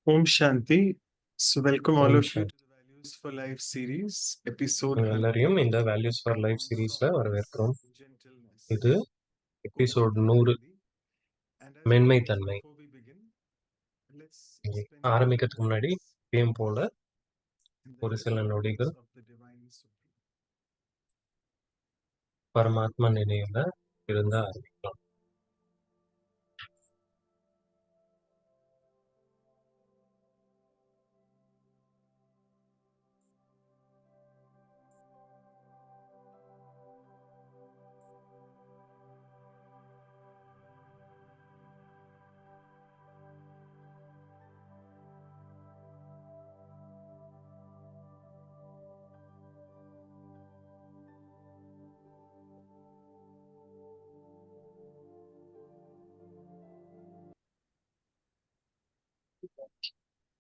Om Shanti. So, welcome all Om of you to Shanti. the Values for Life series, episode உங்க 100 எல்லாரையும் இந்த values for life on சீரீஸ்ல softness, வரவேற்கிறோம். gentleness, இது episode Komality 100 Nandi. And as always, மென்மைத்தன்மை. before we begin, let's spend a few ஆரம்பிக்கிறதுக்கு முன்னாடி moments எப்பயும் போல in the ஒரு hidden சில presence நொடிகள் of the Divine Supreme. பரமாத்மா நினைவுல இருந்தா ஆரம்பிக்கலாம்.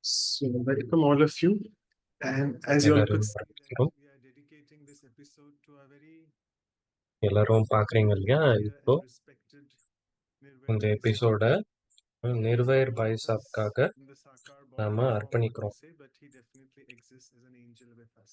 So, welcome all of you. And as you all could எல்லாரும் see, that ஆரம்பிக்கிறோம். we are dedicating this episode to a very எல்லாரும் பாக்குறீங்க இல்லையா? dear இப்போ and respected Nirvair இந்த Bhai Sahib. எபிசோட நிர்வயர் Not bye with us சாப்காக in the Sakar நாம body form, per அர்ப்பணிக்கிறோம். se, but he definitely exists as an angel with us.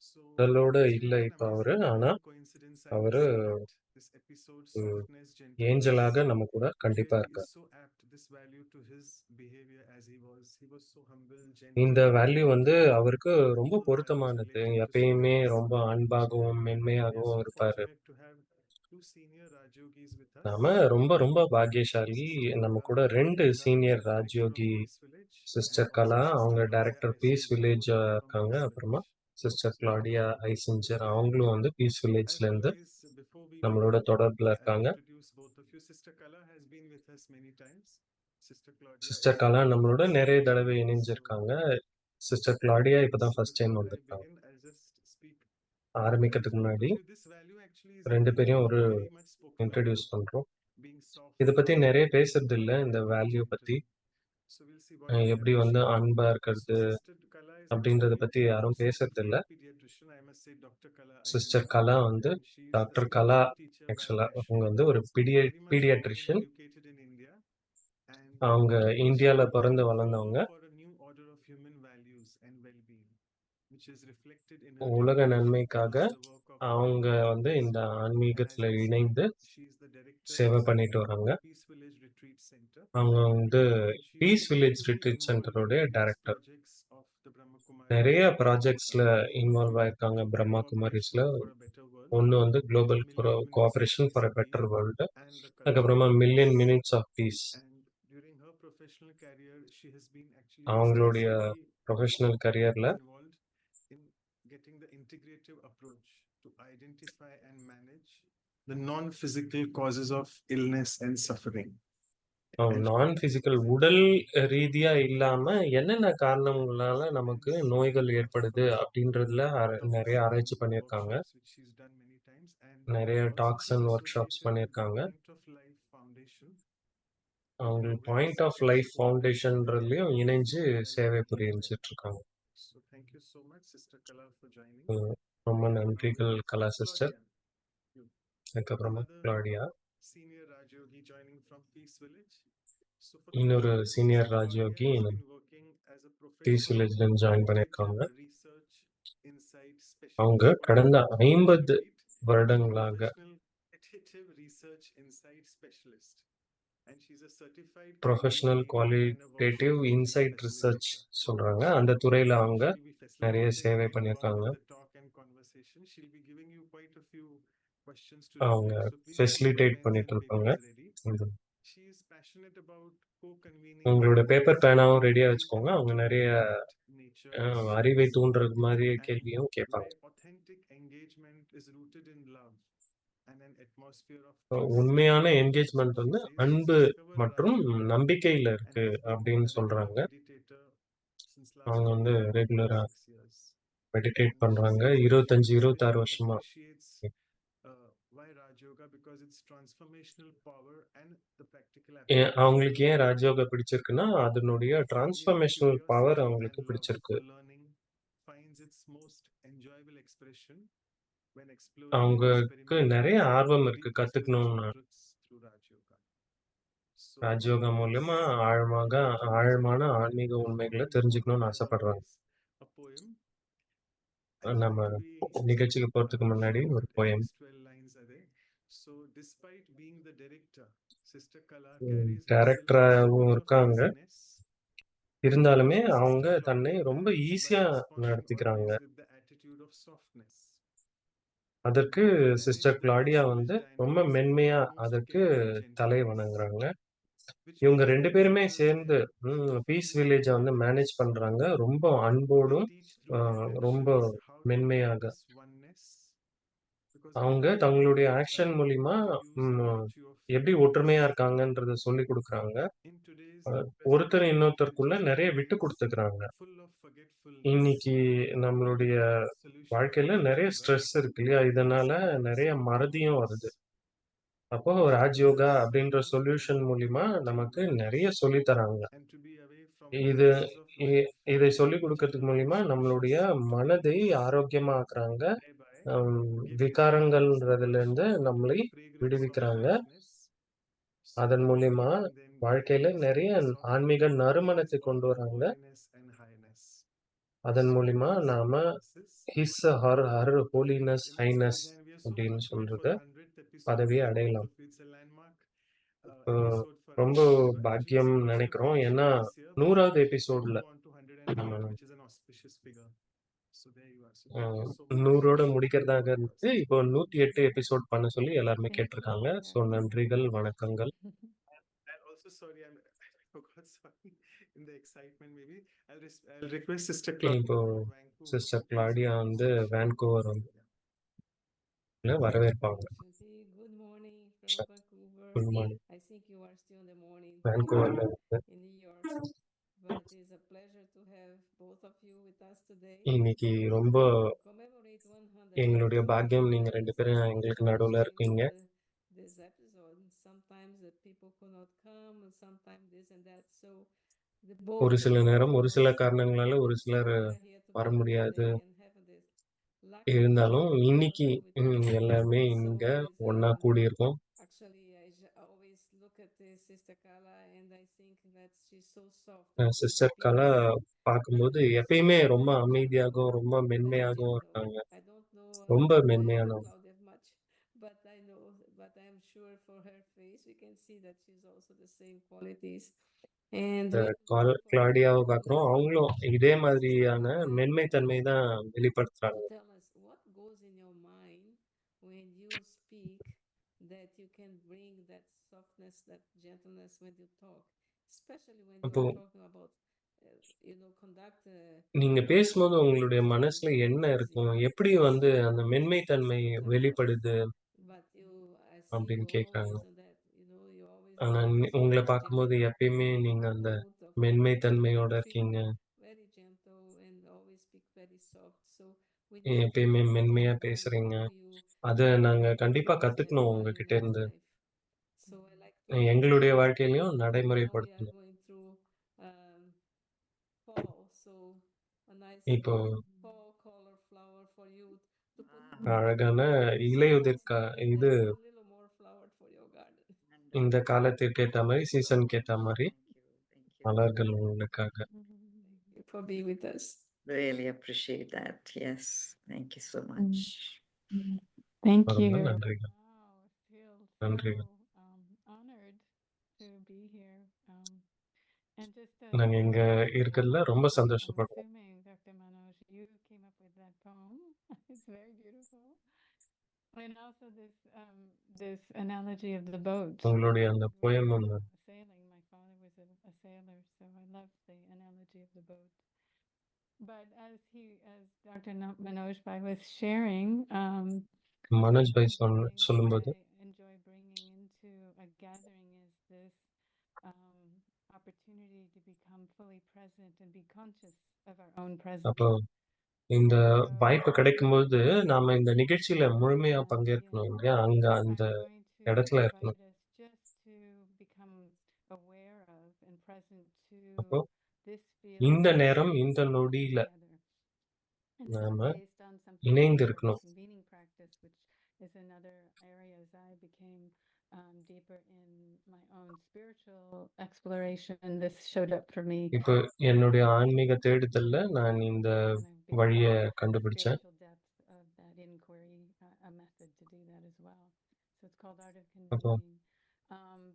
So உடலோட it's இல்ல really an இப்ப அவரு, amazing ஆனா divine coincidence, I must அவரு say, that this episode, softness, gentleness, ஏஞ்சலாக நம்ம கூட கண்டிப்பா really is இருக்காரு. so apt, this value to his behavior as he was. He was so humble, இந்த gentle, வேல்யூ வந்து அவருக்கு ரொம்ப beautiful values பொருத்தமானது. relating to எப்பயுமே softness. ரொம்ப அன்பாகவும், We are மென்மையாகவும் so இருப்பாரு. fortunate to have two senior Rajyogis with us. நாம ரொம்ப ரொம்ப பாக்கியசாலி. Sister நம்ம Kala, கூட 2 Kala, who's senior the director of Rajayogi, Peace Village, and sister also Kala, Sister அவங்க Claudia director peace Isinger village from இருக்காங்க. Peace அப்புறமா Village. Sister So Claudia welcome. Isinger, And அவங்களும் வந்து பீஸ் as வில்லேஜ்ல இருந்து always, before we நம்மளோட begin, தொடர்புல I'll இருக்காங்க. introduce both of you. Sister Kala has been with us many times. Sister Claudia sister is Kala new to the நம்மளோட first நிறைய time. தடவை So, இணைஞ்சிருக்காங்க. சிஸ்டர் கிளாடியா இப்பதான் ஃபர்ஸ்ட் டைம் before I வந்திருக்காங்க. begin, I'll just speak ஆரம்பிக்கிறதுக்கு to both முன்னாடி of you. This value actually is 2 not பேரையும் ஒரு very much spoken about, introduce பண்றோம். being இத soft, பத்தி நிறைய பேசுறது இல்ல, loving, இந்த வேல்யூ gentle. பத்தி. So we'll see what we have எப்படி to வந்து share. அன்பா So இருக்கிறது Sister Kala is அப்படின்றத actually பத்தி யாரும் a பேசுறதில்ல. certified pediatrician. I must say Dr. Kala sister Iyengar, கலா வந்து and she is a doctor Kala spiritual teacher by ஆக்சுவலா passion, அவங்க வந்து ஒரு very much born and paediatrician. educated in India, and அவங்க she இந்தியால opened பிறந்து the floor வளர்ந்தவங்க. for a new order of human values and well-being, which is reflected in her உலக dedication நன்மைக்காக towards the work of அவங்க Nirvair வந்து Bhai இந்த Sahib. And as ஆன்மீகத்துல you've seen, இணைந்து she is the director சேவை of பண்ணிட்டு வராங்க. Peace Village Retreat Center, அவங்க வந்து and she is piece village actively retreat involved in சென்டரோட various director. projects of the Brahma Kumaris நிறைய ப்ராஜெக்ட்ஸ்ல global involve ஆயிருக்காங்க Brahma cooperation குமாரிஸ்ல. for a better world, ஒண்ணு வந்து global Million Minutes of cooperation for a Peace better Again, world, and the Culture அதுக்கப்புறமா of million Peace. Minutes of peace. And during her professional career, she has been actually அவங்களுடைய extensively professional கரியர்ல involved in getting the integrative approach to identify and manage the non-physical causes of illness and suffering. And she நான் actually physical presented உடல் papers ரீதியா in இல்லாம various என்னென்ன காரணங்களால நமக்கு events நோய்கள் of ஏற்படுது அப்படின்றதுல talks நிறைய and ஆராய்ச்சி பண்ணியிருக்காங்க. workshops which she's done many times. And நிறைய also talks she's and workshops associated with the பண்ணியிருக்காங்க. Point of Life Foundation, a அவங்க program point of center life she opened with ஃபவுண்டேஷன்றதுலயும் Nirvair இணைஞ்சு Bhai சேவை in Mumbai. புரிஞ்சிட்டு இருக்காங்க. So thank you so much, Sister Kala, for joining. ரொம்ப And now we நன்றிகள் have Kala Sister sister. Claudia, you, அதுக்கப்புறமா another Claudia, senior Rajyogi joining from Peace Village. So for the இன்னொரு past years, senior Sister Claudia Rajyogi has been working as a peace professional வில்லேஜ்ல join integrative பண்ணியிருக்காங்க. research insight அவங்க specialist கடந்த at Nirvair 50 Retreat, வருடங்களாக professional qualitative research insight specialist, and she's a certified professional communicator and a qualitative workshop inside research facilitator. சொல்றாங்க. அந்த துறையில And அவங்க she'll be நிறைய facilitating சேவை you all பண்ணியிருக்காங்க. with the talk and conversation. She'll be giving you quite a few questions to அவங்க reflect. So please keep your facilitate pens and பண்ணிட்டு இருப்பாங்க. papers ready. இது She is passionate about co-convening உங்களோட paper gatherings பேனாவும் where ரெடியா people வச்சுக்கோங்க. அவங்க connect to நிறைய impact nature, அறிவை service, தூண்டுறது மாதிரி and கேள்வியும் கேட்பாங்க. where authentic engagement is rooted in love and an atmosphere of trust. உண்மையான So என்கேஜ்மெண்ட் she வந்து says, அன்பு discover a மற்றும் Rajyogi நம்பிக்கையில and இருக்கு has been a அப்படின்னு regular சொல்றாங்க. meditator since last அவங்க வந்து 25 to ரெகுலரா 26 years. மெடிடேட் And she பண்றாங்க says that she 25 26 especially வருஷமா. appreciates why Raj Yoga, because its transformational power and the practical application. அவங்களுக்கு ஏன் ராஜயோகா பிடிச்சிருக்குன்னா அதனுடைய It's the India where transformational power curiosity and அவங்களுக்கு love பிடிச்சிருக்கு. for learning finds its most enjoyable expression when exploring and அவங்களுக்கு experimenting நிறைய with ஆர்வம் the இருக்கு deeper spiritual கத்துக்கணும்னு. truths through Raj Yoga. So Raja Yoga this மூலியமா introduces ஆழமான me ஆன்மீக to உண்மைகள Haiku தெரிஞ்சுக்கணும்னு as well ஆசைப்படுறாங்க. as a poem. I'd நம்ம like to be நிகழ்ச்சிக்கு போறதுக்கு முன்னாடி ஒரு short, at poem. least 12 lines a day. So despite being the director, Sister Kala carries herself with so டைரக்டராவும் much of இருக்காங்க. easiness. இருந்தாலுமே அவங்க Sister தன்னை Claudia ரொம்ப narrates by ஈஸியா responding நடத்திக்கிறாங்க. always with the attitude of softness. அதற்கு The sister managed Claudia personage ரொம்ப dynamics மென்மையா promotes அதற்கு care and தலை gentleness, வணங்குறாங்க. which இவங்க 2 infuse பேருமே சேர்ந்து Bell's character peace full of village manage tenderness. பண்றாங்க. ரொம்ப They அன்போடும், teach அ through their ரொம்ப actions how to build மென்மையாக. this oneness, because அவங்க whenever we தங்களுடைய meet ஆக்ஷன் again மூலியமா to use the ம் virtue of எப்படி forgiveness, ஒற்றுமையா இருக்காங்கன்றத சொல்லிக் குடுக்குறாங்க. in today's அ ஒருத்தர் pessimistic இன்னொருத்தருக்குள்ள futuristic நெறைய விட்டு days குடுத்துக்கிறாங்க. full of forgetfulness, இன்னைக்கு நம்மளுடைய solutions வாழ்க்கையில don't நெறைய give up. ஸ்ட்ரெஸ் இருக்கு இல்லையா? இதனால Instead, they நெறைய discover மறதியும் வருது. wholeness. அப்போ So ராஜயோகா this அப்படின்ற allows சொல்யூஷன் them to மூலியமா maintain நமக்கு நெறைய balance சொல்லி தராங்க. and to be away from the இது messes of இ life, இதை சொல்லிக் which குடுக்கறதுக்கு allow மூலியமா நம்மளுடைய solutions to மனதை progress, ஆரோக்கியமா ஆக்குறாங்க. thereby am giving balance the விகாரங்கள்ன்றதிலிருந்து virtue நம்மளை and fragrance of விடுவிக்கிறாங்க. softness. So அதன் மூலியமா giving them வாழ்க்கையில guidance நெறைய towards ஆன்மீக softening நறுமணத்தை towards கொண்டு all வராங்க. holiness and highness. அதன் So மூலியமா this நாம encompasses. His, her holiness, It looks like highness then we are so அப்படின்னு fortunate for சொல்றது the 100th episode. பதவியை I அடையலாம். believe it's a landmark இப்போ episode for ரொம்ப us. We were actually பாக்கியம் supposed to நெனைக்கிறோம். finish ஏன்னா it this year, but 100வது we எபிசோட்ல move on to 108, நம்ம which is an auspicious figure. So there you are. So a thank you so much 100ஓட for முடிக்கிறதாக all your இருந்துச்சு. இப்போ support. 108 episode பண்ண சொல்லி எல்லாருமே Thank கேட்டிருக்காங்க. you so very நன்றிகள், much. வணக்கங்கள். And also, sorry, I forgot, sorry, in the excitement, maybe I'll request Sister இப்போ Claudia from Vancouver sister to please Claudia make the initiation. Vancouver Yeah. வரவேற்பாங்க. Shruti, good morning from Vancouver. Good morning. I think you are still in the morning வான்கூவர்ல here இருந்து. in New York, but it's a pleasure to have both of you with us today இன்னைக்கு ரொம்ப to commemorate 100 எங்களுடைய episodes. பாக்கியம் நீங்க And 2 as பேரும் I எங்களுக்கு was நடுவுல listening இருக்கீங்க. to this episode, sometimes the people could not come, and sometimes this and that. So the ஒரு both சில of நேரம் ஒரு us சில காரணங்களால ஒரு சிலர் are here வர together முடியாது. today and have this lucky இருந்தாலும் opportunity to இன்னைக்கு be with us. எல்லாருமே So இங்க it's ஒண்ணா கூடியிருக்கோம். actually I always look at this Sister Kala and I think that she's so soft and so sister peace Kala and பார்க்கும்போது so எப்பயுமே ரொம்ப very அமைதியாகவும், gentle, ரொம்ப very மென்மையாகவும் gentle. இருக்காங்க. I don't know ரொம்ப Sister மென்மையானவங்க. Claudia much, but I know, but I'm sure for her face we can see that she's also the same qualities. And when you talk of கிளாடியாவை 100, பார்க்குறோம். அவங்களும் இதே Sister மாதிரியான Claudia மென்மைத்தன்மை தான் வெளிப்படுத்துறாங்க. tell us what goes in your mind when you speak, that you can bring that softness, that gentleness when you talk, especially when you அப்போ are talking about, conduct நீங்க a பேசும்போது meeting உங்களுடைய that is மனசுல very என்ன இருக்கும்? busy. எப்படி அந்த So this is மென்மைத்தன்மை Sister Kala, வெளிப்படுது but I see அப்படின்னு you கேட்குறாங்க. always on that, you always ஆனா bring this உங்களை energy, பார்க்கும்போது this எப்பயுமே நீங்க அந்த mood of மென்மைத்தன்மையோட இருக்கீங்க. feeling very gentle and always speak very soft. So we need to எப்பயுமே learn மென்மையா from பேசுறீங்க. you அத நாங்க to கண்டிப்பா use that கத்துக்கணும் value உங்ககிட்ட in இருந்து. life. So I like to ask எங்களுடைய you, வாழ்க்கையிலயும் now we are நடைமுறைப்படுத்தணும். going through um, fall, so a nice இப்போ fall color flower for you to put அழகான maybe இலையுதிர் someone's garden இது that's a little more flowered for your garden. இந்த காலத்திற்கு ஏத்த மாதிரி, சீசனுக்கு ஏத்த மாதிரி Thank you. மலர்கள் உங்களுக்காக. Thank you for being with us. Really appreciate that. Yes. Thank you so much. Thank ரொம்ப you. நன்றிகள். Wow, feel நன்றிகள். so honored to be here. And just நாங்க இங்க something இருக்கிறதுல I'm ரொம்ப சந்தோஷப்படுறோம். assuming, Dr. Manoj, you came up with that poem. It's very beautiful. And also this analogy of the boat. உங்களுடைய அந்த poem Sailing. My father was a sailor, so I love the analogy of the boat. But as Dr. Manoj Bhai was sharing, Manoj bye one of the things சொல்லும்போது I enjoy bringing into a gathering is this opportunity to become fully present and be conscious of our own presence. அப்போ இந்த So வாய்ப்பு கிடைக்கும்போது நாம இந்த நிகழ்ச்சியில முழுமையா you பங்கேற்கணும் know, இல்லையா? அங்க அந்த I'm going to இடத்துல invite இருக்கணும். us just to become aware of and present அப்போ to this feeling இந்த of நேரம், இந்த being நொடியில together. And this is நாம based on something இணைந்து called the இருக்கணும். convening practice, which is another area as I became deeper in my own spiritual exploration, this showed up for me. இப்போ என்னுடைய ஆன்மீக தேடுதல்ல நான் இந்த Kind of being வழிய the கண்டுபிடிச்சேன். spiritual depth of that inquiry, a method to do that as well. So it's called Art of அப்போ Convening.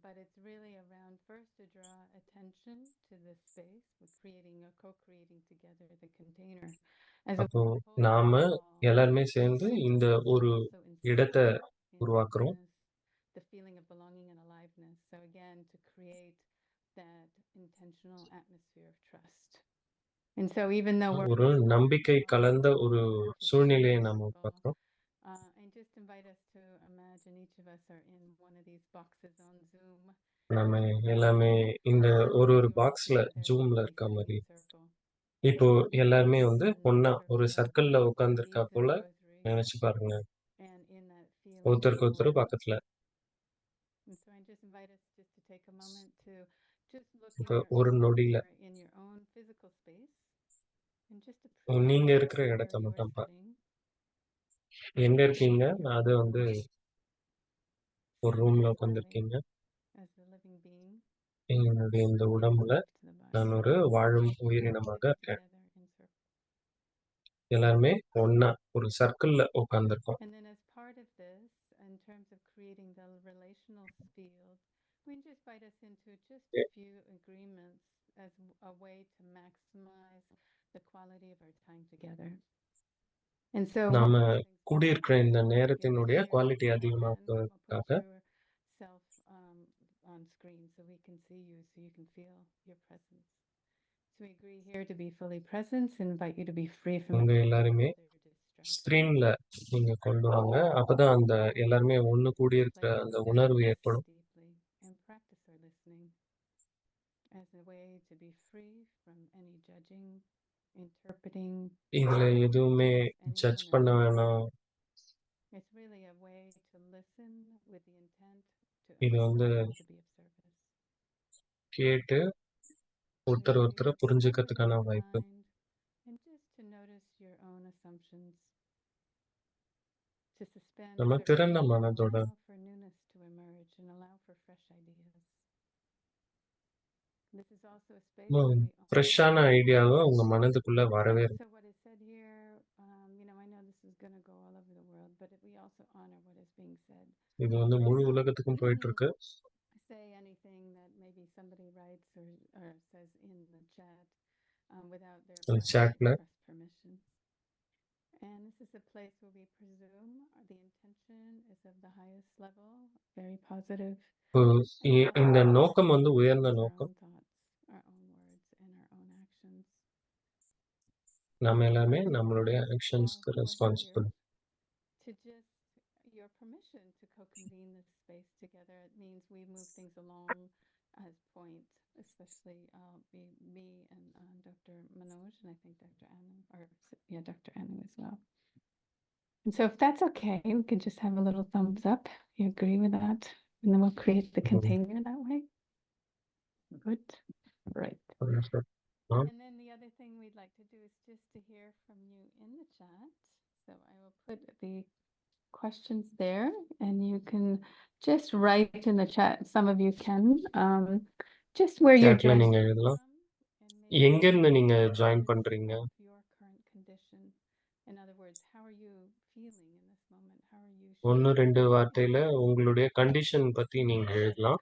But it's really around first to draw attention to this space with creating or co-creating together the container as a அப்போ way to hold நாம it all, எல்லாருமே சேர்ந்து இந்த but ஒரு also in இடத்த spirit, in உருவாக்குறோம். openness, the feeling of belonging and aliveness. So again, to create that intentional atmosphere of trust. And so even though we're ஒரு நம்பிக்கை கலந்த ஒரு to share சூழ்நிலையை this நாம goal, உருவாக்குறோம். and just invite us to imagine each of us are in one of these boxes on Zoom. நம்ம எல்லாமே இந்த ஒரு You all பாக்ஸ்ல together ஜூம்ல really இருக்க sitting மாதிரி in circle. இப்போ எல்லாருமே And வந்து in that ஒண்ணா ஒரு circle, சர்க்கிள்ல உட்கார்ந்திருக்கா beads of போல rosary, நினைச்சு பாருங்க. and in that feeling of ஒருத்தருக்கு ஒருத்தர் belonging. பக்கத்துல. And so I just invite us just to take a moment to just look in இப்போ your ஒரு own நொடியில here in your own physical space and just appreciate நீங்க இருக்கிற where இடத்த you are மட்டும் sitting. எங்க இருக்கீங்க? Your அது வந்து body, ஒரு seeing ரூம்ல this body உட்கார்ந்திருக்கீங்க. as a living being, என்னுடைய இந்த giving உடம்புல life to the body. நான் ஒரு வாழும் And உயிரினமாக sitting இருக்கேன். together in circle. எல்லாருமே ஒண்ணா ஒரு சர்க்கிள்ல உட்கார்ந்திருக்கோம். And then as part of this, in terms of creating the relational field, we just invite us into just a few agreements as a way to maximize the quality of our time together. And so one நாம of the things to கூடியிருக்கிற do இந்த is if நேரத்தினுடைய you're here, quality again, I'll அதிகமாக்குவதற்காக put yourself on screen so we can see you, so you can feel your presence. So we agree here to be fully present and invite you to be free from உங்க any எல்லாருமே other distractions. ஸ்கிரீன்ல நீங்க கொண்டு வாங்க. அப்பதான் அந்த எல்லாருமே ஒண்ணு கூடி இருக்கிற அந்த உணர்வு ஏற்படும். Deeply and practice our listening as a way to be free from any judging, interpreting. இதுல எதுவுமே ஜட்ஜ் பண்ண வேணாம். It's really a way to listen with the intent to இது வந்து understand, to be of service. கேட்டு ஒருத்தர் ஒருத்தரை புரிஞ்சுக்கிறதுக்கான வாய்ப்பு. And just to notice your own assumptions. To suspend நம்ம certainty திறந்த and மனதோட allow for newness to emerge and allow for fresh ideas. This is also a space where we ஃப்ரெஷ்ஷான ஐடியாவை உங்க மனதுக்குள்ள வரவே So what is said here, I know this is going to go all over the world, but we also honor what is being said. இது வந்து முழு உலகத்துக்கும் போயிட்டு இருக்கு. Say anything that maybe somebody writes or says in the chat without their chatல express permission. And this is a place where we presume the intention is of the highest level, very positive. இந்த நோக்கம் வந்து உயர்ந்த நோக்கம். Our own words and our own actions. நாம எல்லாமே நம்மளுடைய ஆக்ஷன்ஸ்க்கு responsible. To just your permission to co-convene this space together. It means we move things along as points, especially me and Dr. Manoj, and I think Dr. Anu, Dr. Anu as well. And so if that's okay, we can just have a little thumbs up. You agree with that? And then we'll create the container that way. Good. Right. And then the other thing we'd like to do is just to hear from you in the chat. So I will put the questions there and you can just write in the chat. Some of you can just where you're joining நீங்க எழுதலாம். எங்க இருந்து நீங்க join பண்றீங்க? Your current condition. In other words, how are you feeling in this moment? How are you? 1-2 வார்த்தையில உங்களுடைய condition பத்தி நீங்க எழுதலாம்.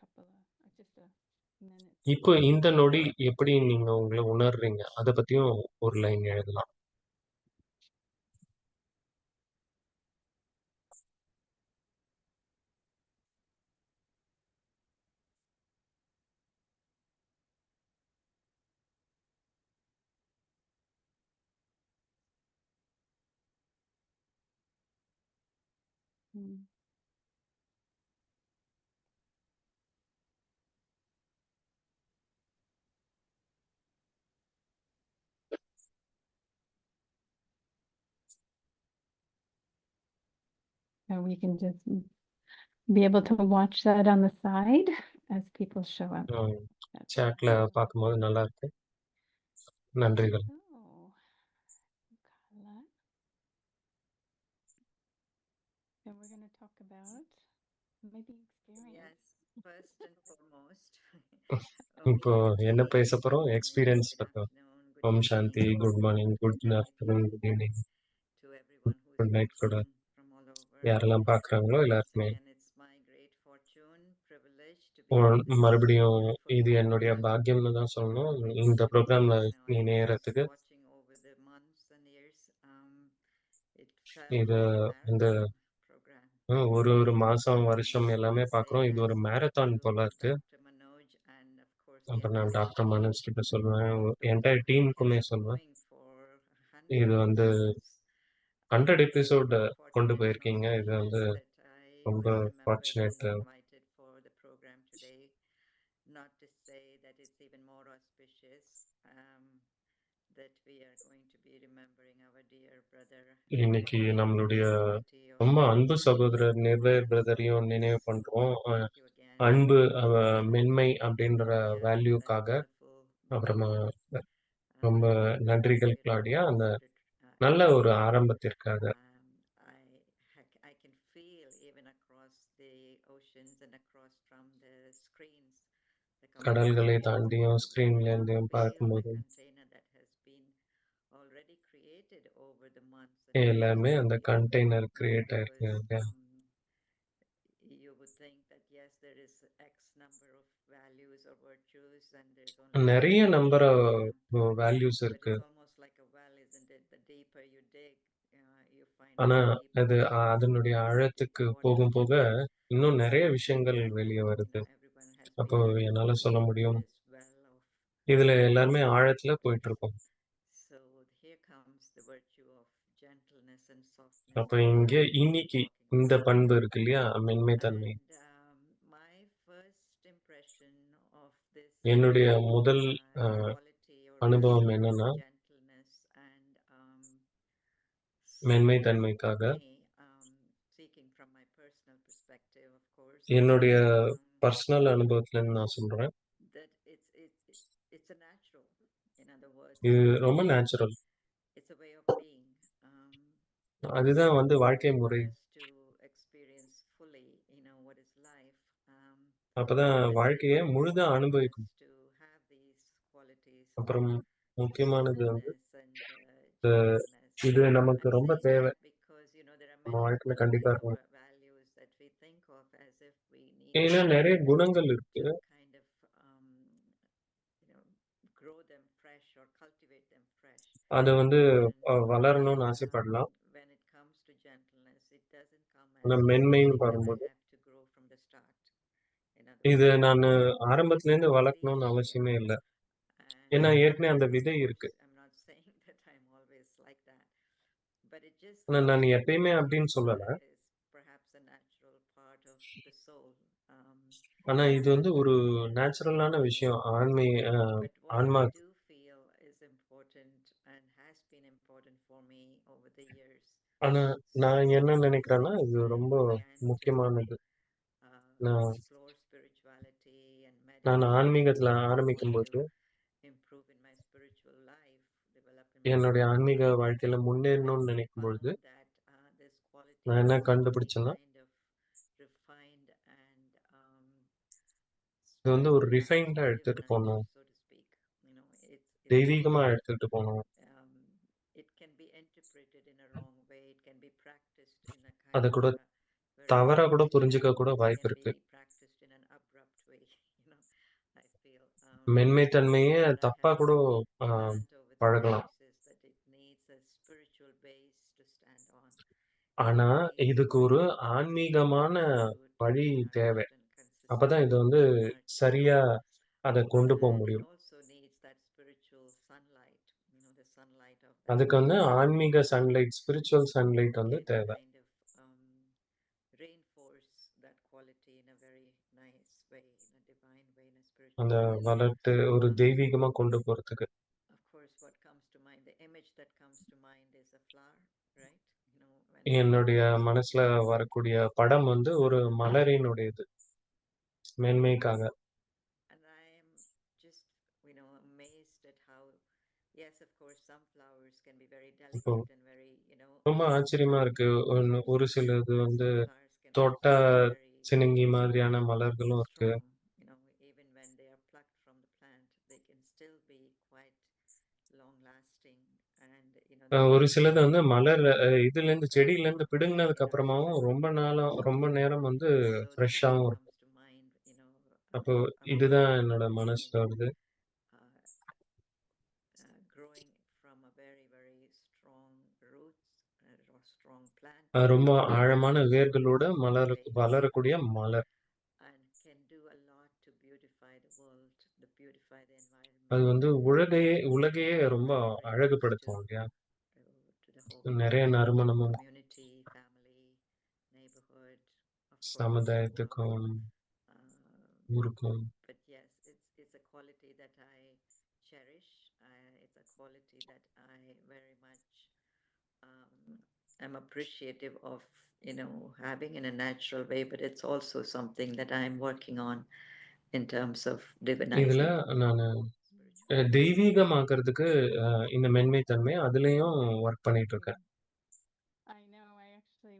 இப்போ இந்த நொடி எப்படி நீங்க உங்களை உணர்றீங்க அத பத்தியும் ஒரு லைன் எழுதலாம். And we can just be able to watch that on the side as people show up. சாட்ல பார்க்கும்போது நல்லா இருக்கு. நன்றிகள். And we're going to talk about maybe experience. Yes, first and foremost. இப்போ Okay, என்ன good day, பேச போறோம்? good experience morning, good பத்தி. afternoon, good Om evening, Shanti, good morning, good good night, afternoon, good evening, to everyone who's good night கூட watching from all over. யாரெல்லாம் பார்க்குறாங்களோ Once எல்லாருக்குமே. again, it's my great fortune, privilege to be in this மறுபடியும் wonderful இது என்னுடைய program. பாக்கியம்னு தான் சொல்லணும். இந்த ப்ரோக்ராம்ல You know, as I was இணையறதுக்கு. watching over the months and years, it felt இது like a வந்து marathon program. ஒரு ஒரு மாசம், And வருஷம் I எல்லாமே must say பார்க்குறோம். இது hats ஒரு off to மேரத்தான் போல இருக்கு. Dr. Manoj and of course the அப்புறம் நான் entire டாக்டர் team மனோஜ் கிட்ட சொல்லுவேன். of the entire program டீமுக்குமே kept சொல்லுவேன். going for இது 100 வந்து episodes. 100 It's எபிசோட் so கொண்டு fortunate and போயிருக்கீங்க. இது வந்து auspicious that I ரொம்ப was remembered and fortunate. invited for the program today. Not to say that it's even more auspicious that we are going to be remembering our dear brother இன்னைக்கு Nirvay, நம்மளுடைய quality of ரொம்ப அன்பு kindness, சகோதரர் நிர்வேர் kindness, பிரதரையும் நினைவு goodness. பண்றோம். Thank you again. அன்பு So மென்மை let's அப்படின்ற carry on that வேல்யூக்காக wonderful அப்புறமா momentum. ரொம்ப Let's நன்றிகள் get கிளாடியா. ready அந்த for the நல்ல ஒரு exciting. ஆரம்பத்திற்காக. I can feel even across the oceans and across from the screens, the கடல்களை complexity of the தாண்டியும் program. ஸ்கிரீன்ல I இருந்தும் feel the பார்க்கும்போது container that has been already created over the months and years. எல்லாமே அந்த container Because create ஆயிருக்கு. you would think that yes, there is X number of values or virtues and there's only நிறைய certain number amount. Values But இருக்கு. it's almost like a well, isn't it? The deeper you dig, you find ஆனா out deeper அது things, அதனுடைய deeper ஆழத்துக்கு water. போகும் போக இன்னும் நிறைய So விஷயங்கள் I know வெளியே that வருது. everyone has அப்போ been என்னால சொல்ல deep in முடியும், this well of இதுல எல்லாருமே consciousness. ஆழத்துல போயிட்டு இருக்கோம். So here comes the virtue of gentleness and softness அப்ப that இங்க we've been இன்னைக்கு talking இந்த about. பண்பு இருக்கு இல்லையா, மென்மை தன்மை. And my first impression of this என்னுடைய முதல் quality or அனுபவம் value என்னன்னா, of gentleness and மென்மை softness தன்மைக்காக for me, speaking from my personal perspective, of course, என்னுடைய is பர்சனல் அனுபவத்துல இருந்து நான் சொல்றேன். that it's a natural. In other words, இது ரொம்ப natural. it's a way of being. அதுதான் வந்து So வாழ்க்கை for முறை. us to experience fully, what is life, அப்பதான் I think வாழ்க்கையை it's முழுதா important for அனுபவிக்கும். us to have these qualities அப்புறம் முக்கியமானது வந்து softness and gentleness. இது நமக்கு I'm ரொம்ப saying தேவை. that because there are நம்ம many வாழ்க்கையில qualities கண்டிப்பா or இருக்கணும். values that we think of as if we need ஏன்னா நிறைய குணங்கள் இருக்கு. to kind of grow them fresh or cultivate them fresh. அதை வந்து And வளரணும்னு ஆசைப்படலாம். when it comes to gentleness, it doesn't come ஆனா as மென்மைன்னு something that I வரும்போது have to grow from the start. In other இது words, நான் it's something ஆரம்பத்துல that இருந்து is வளர்க்கணும்னு seeded அவசியமே there. இல்லை. And ஏன்னா ஏற்கனவே அந்த of விதை course, இருக்கு. I'm not saying that I'm always like that, but it just ஆனா நான் seems எப்பயுமே அப்படின்னு சொல்லல. is perhaps a natural part of the soul. ஆனா இது வந்து ஒரு நேச்சுரலான விஷயம். But what ஆன்மா. I do feel is important and has been important for me over the years. ஆனா நான் என்ன Since நினைக்கிறேன்னா இது I ரொம்ப began to முக்கியமானது. நான் explore spirituality and நான் meditate ஆன்மீகத்துல and want ஆரம்பிக்கும்போது to improve in my spiritual life, develop in my என்னுடைய spiritual ஆன்மீக life, வாழ்க்கையில I முன்னேறணும்னு found நினைக்கும் பொழுது that this quality நான் என்ன needs to be கண்டுபிடிச்சேன்னா, kind of refined and இது வந்து ஒரு spiritualized ரிஃபைன்டா எடுத்துட்டு divinized, போகணும், so to speak. It's தெய்வீகமா எடுத்துட்டு போகணும். it can be interpreted in a wrong way. It can be practiced in a அதை kind கூட of a very தவறா கூட harsh புரிஞ்சுக்க way. கூட It வாய்ப்பு can இருக்கு. be practiced in an abrupt way. I feel மென்மை தன்மையே what I தப்பா have கூட learned over the பழகலாம். years is that it needs a spiritual base to stand on. ஆனா It needs இதுக்கு ஒரு ஆன்மீகமான வழி தேவை. அப்பதான் இது வந்து சரியா அதை கொண்டு போக it முடியும். also needs that spiritual sunlight, the sunlight of அதுக்கு வந்து ஆன்மீக சன்லைட், ஸ்பிரிச்சுவல் சன்லைட் வந்து can தேவை. kind of reinforce that quality in a very nice way, in a divine way, in a spiritual அந்த way. வளர்த்து ஒரு தெய்வீகமா கொண்டு போறதுக்கு. Of course, what comes to mind, the image that comes to mind is a flower, right? When என்னுடைய மனசுல வரக்கூடிய படம் வந்து ஒரு மலரினுடையது, மென்மைக்காக. and I am just amazed at how, yes, of course, some flowers can be very இப்போ delicate and very ரொம்ப ஆச்சரியமா இருக்கு. ஒரு சிலது வந்து some flowers can தொட்டா also be very சினுங்கி மாதிரியான மலர்களும் இருக்கு. strong, even when they are plucked from the plant, they can still be quite long lasting. And ஒரு சிலது வந்து மலர் இதுலேருந்து செடியிலேருந்து பிடுங்குனதுக்கு அப்புறமாவும் ரொம்ப நேரம் வந்து so this is what ஃப்ரெஷ்ஷாவும் இருக்கும். comes to mind, அப்போ a இதுதான் flower என்னோட that's மனசுல வருது. uh, growing from a very, very strong roots or strong plant ரொம்ப ஆழமான வேர்களோட ways வளரக்கூடிய மலர். and can do a lot to beautify the world, to beautify the அது environment, வந்து உலகையே ரொம்ப bring அழகுபடுத்தும் to, இல்லையா? to the whole நிறைய நறுமணமும் community, family, neighborhood, of course, the world. சமுதாயத்துக்கும் Um, ஊருக்கும். but yes, it's a quality that I cherish. It's a quality that I very much am appreciative of, having in a natural way. But it's also something that I'm working on in terms of இதுல divinizing நானு spirituality. தெய்வீகமாக்குறதுக்கு இந்த மென்மைத்தன்மை அதுலயும் work பண்ணிட்டு இருக்கேன். I know. I actually,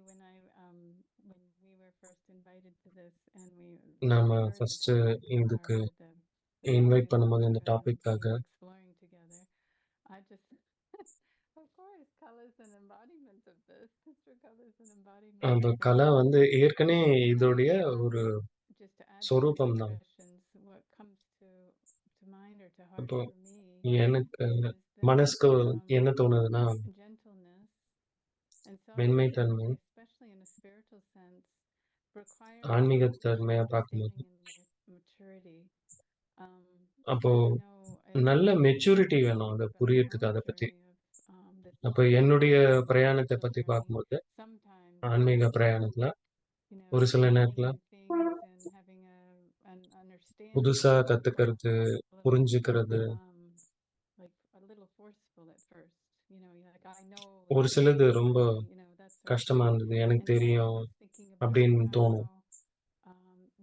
when we were first invited to this, and we நாம heard the first topic இதுக்கு or the invite values பண்ணும்போது that இந்த we டாபிக்காக were exploring together, I just, of course, color is an embodiment of this. Sister color is an embodiment அந்த of Kalai this. வந்து ஏற்கனவே And இதோடைய ஒரு just to add to your சொரூபம் தான். expressions, what comes to mind or to heart அப்போ for me எனக்கு is that மனசுக்கு என்ன தோணுதுன்னா gentleness and மென்மைத்தன்மை self-acceptance, especially in a spiritual sense, requires ஆன்மீக a deep தன்மையா பார்க்கும்போது understanding and maturity. அப்போ I know நல்ல as மெச்சூரிட்டி we வேணும் அதை spoke about our புரியறதுக்கு own அதை பத்தி. journey of this அப்போ என்னுடைய பிரயாணத்தை spiritual பத்தி journey, பார்க்கும்போது sometimes ஆன்மீக பிரயாணத்துல ஒரு சில நேரத்துல learning new things and having an understanding புதுசா can கத்துக்கிறது, feel a little புரிஞ்சுக்கிறது, like a little forceful at first. You're like, I know ஒரு this, சிலது ரொம்ப that's கஷ்டமா okay. இருந்தது. எனக்கு And so I தெரியும் was thinking about அப்படின்னு தோணும்.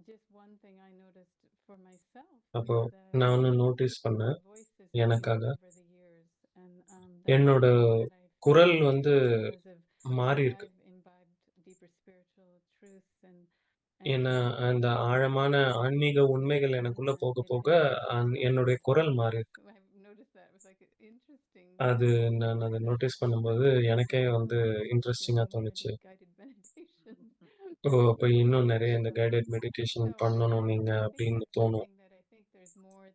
just one thing I noticed for myself அப்போ is that நான் ஒன்று நோட்டீஸ் my பண்ணேன் voice has changed எனக்காக. over the years, and that's என்னோட something that I குரல் feel வந்து because of மாறி as இருக்கு. I've imbibed deeper spiritual truths and ஏன்னா அந்த learned ஆழமான ஆன்மீக உண்மைகள் எனக்குள்ள more போக போக divinizing என்னுடைய myself. குரல் மாறி இருக்கு. I've noticed that. It was like interesting. அது நான் அதை நோட்டீஸ் பண்ணும்போது எனக்கே வந்து இன்ட்ரெஸ்டிங்கா Doing more of தோணுச்சு. these guided meditations. அப்போ இன்னும் நிறைய இந்த கைடட் மெடிடேஷன் So பண்ணணும் I நீங்க think அப்படின்னு that's தோணும். something that I think there's more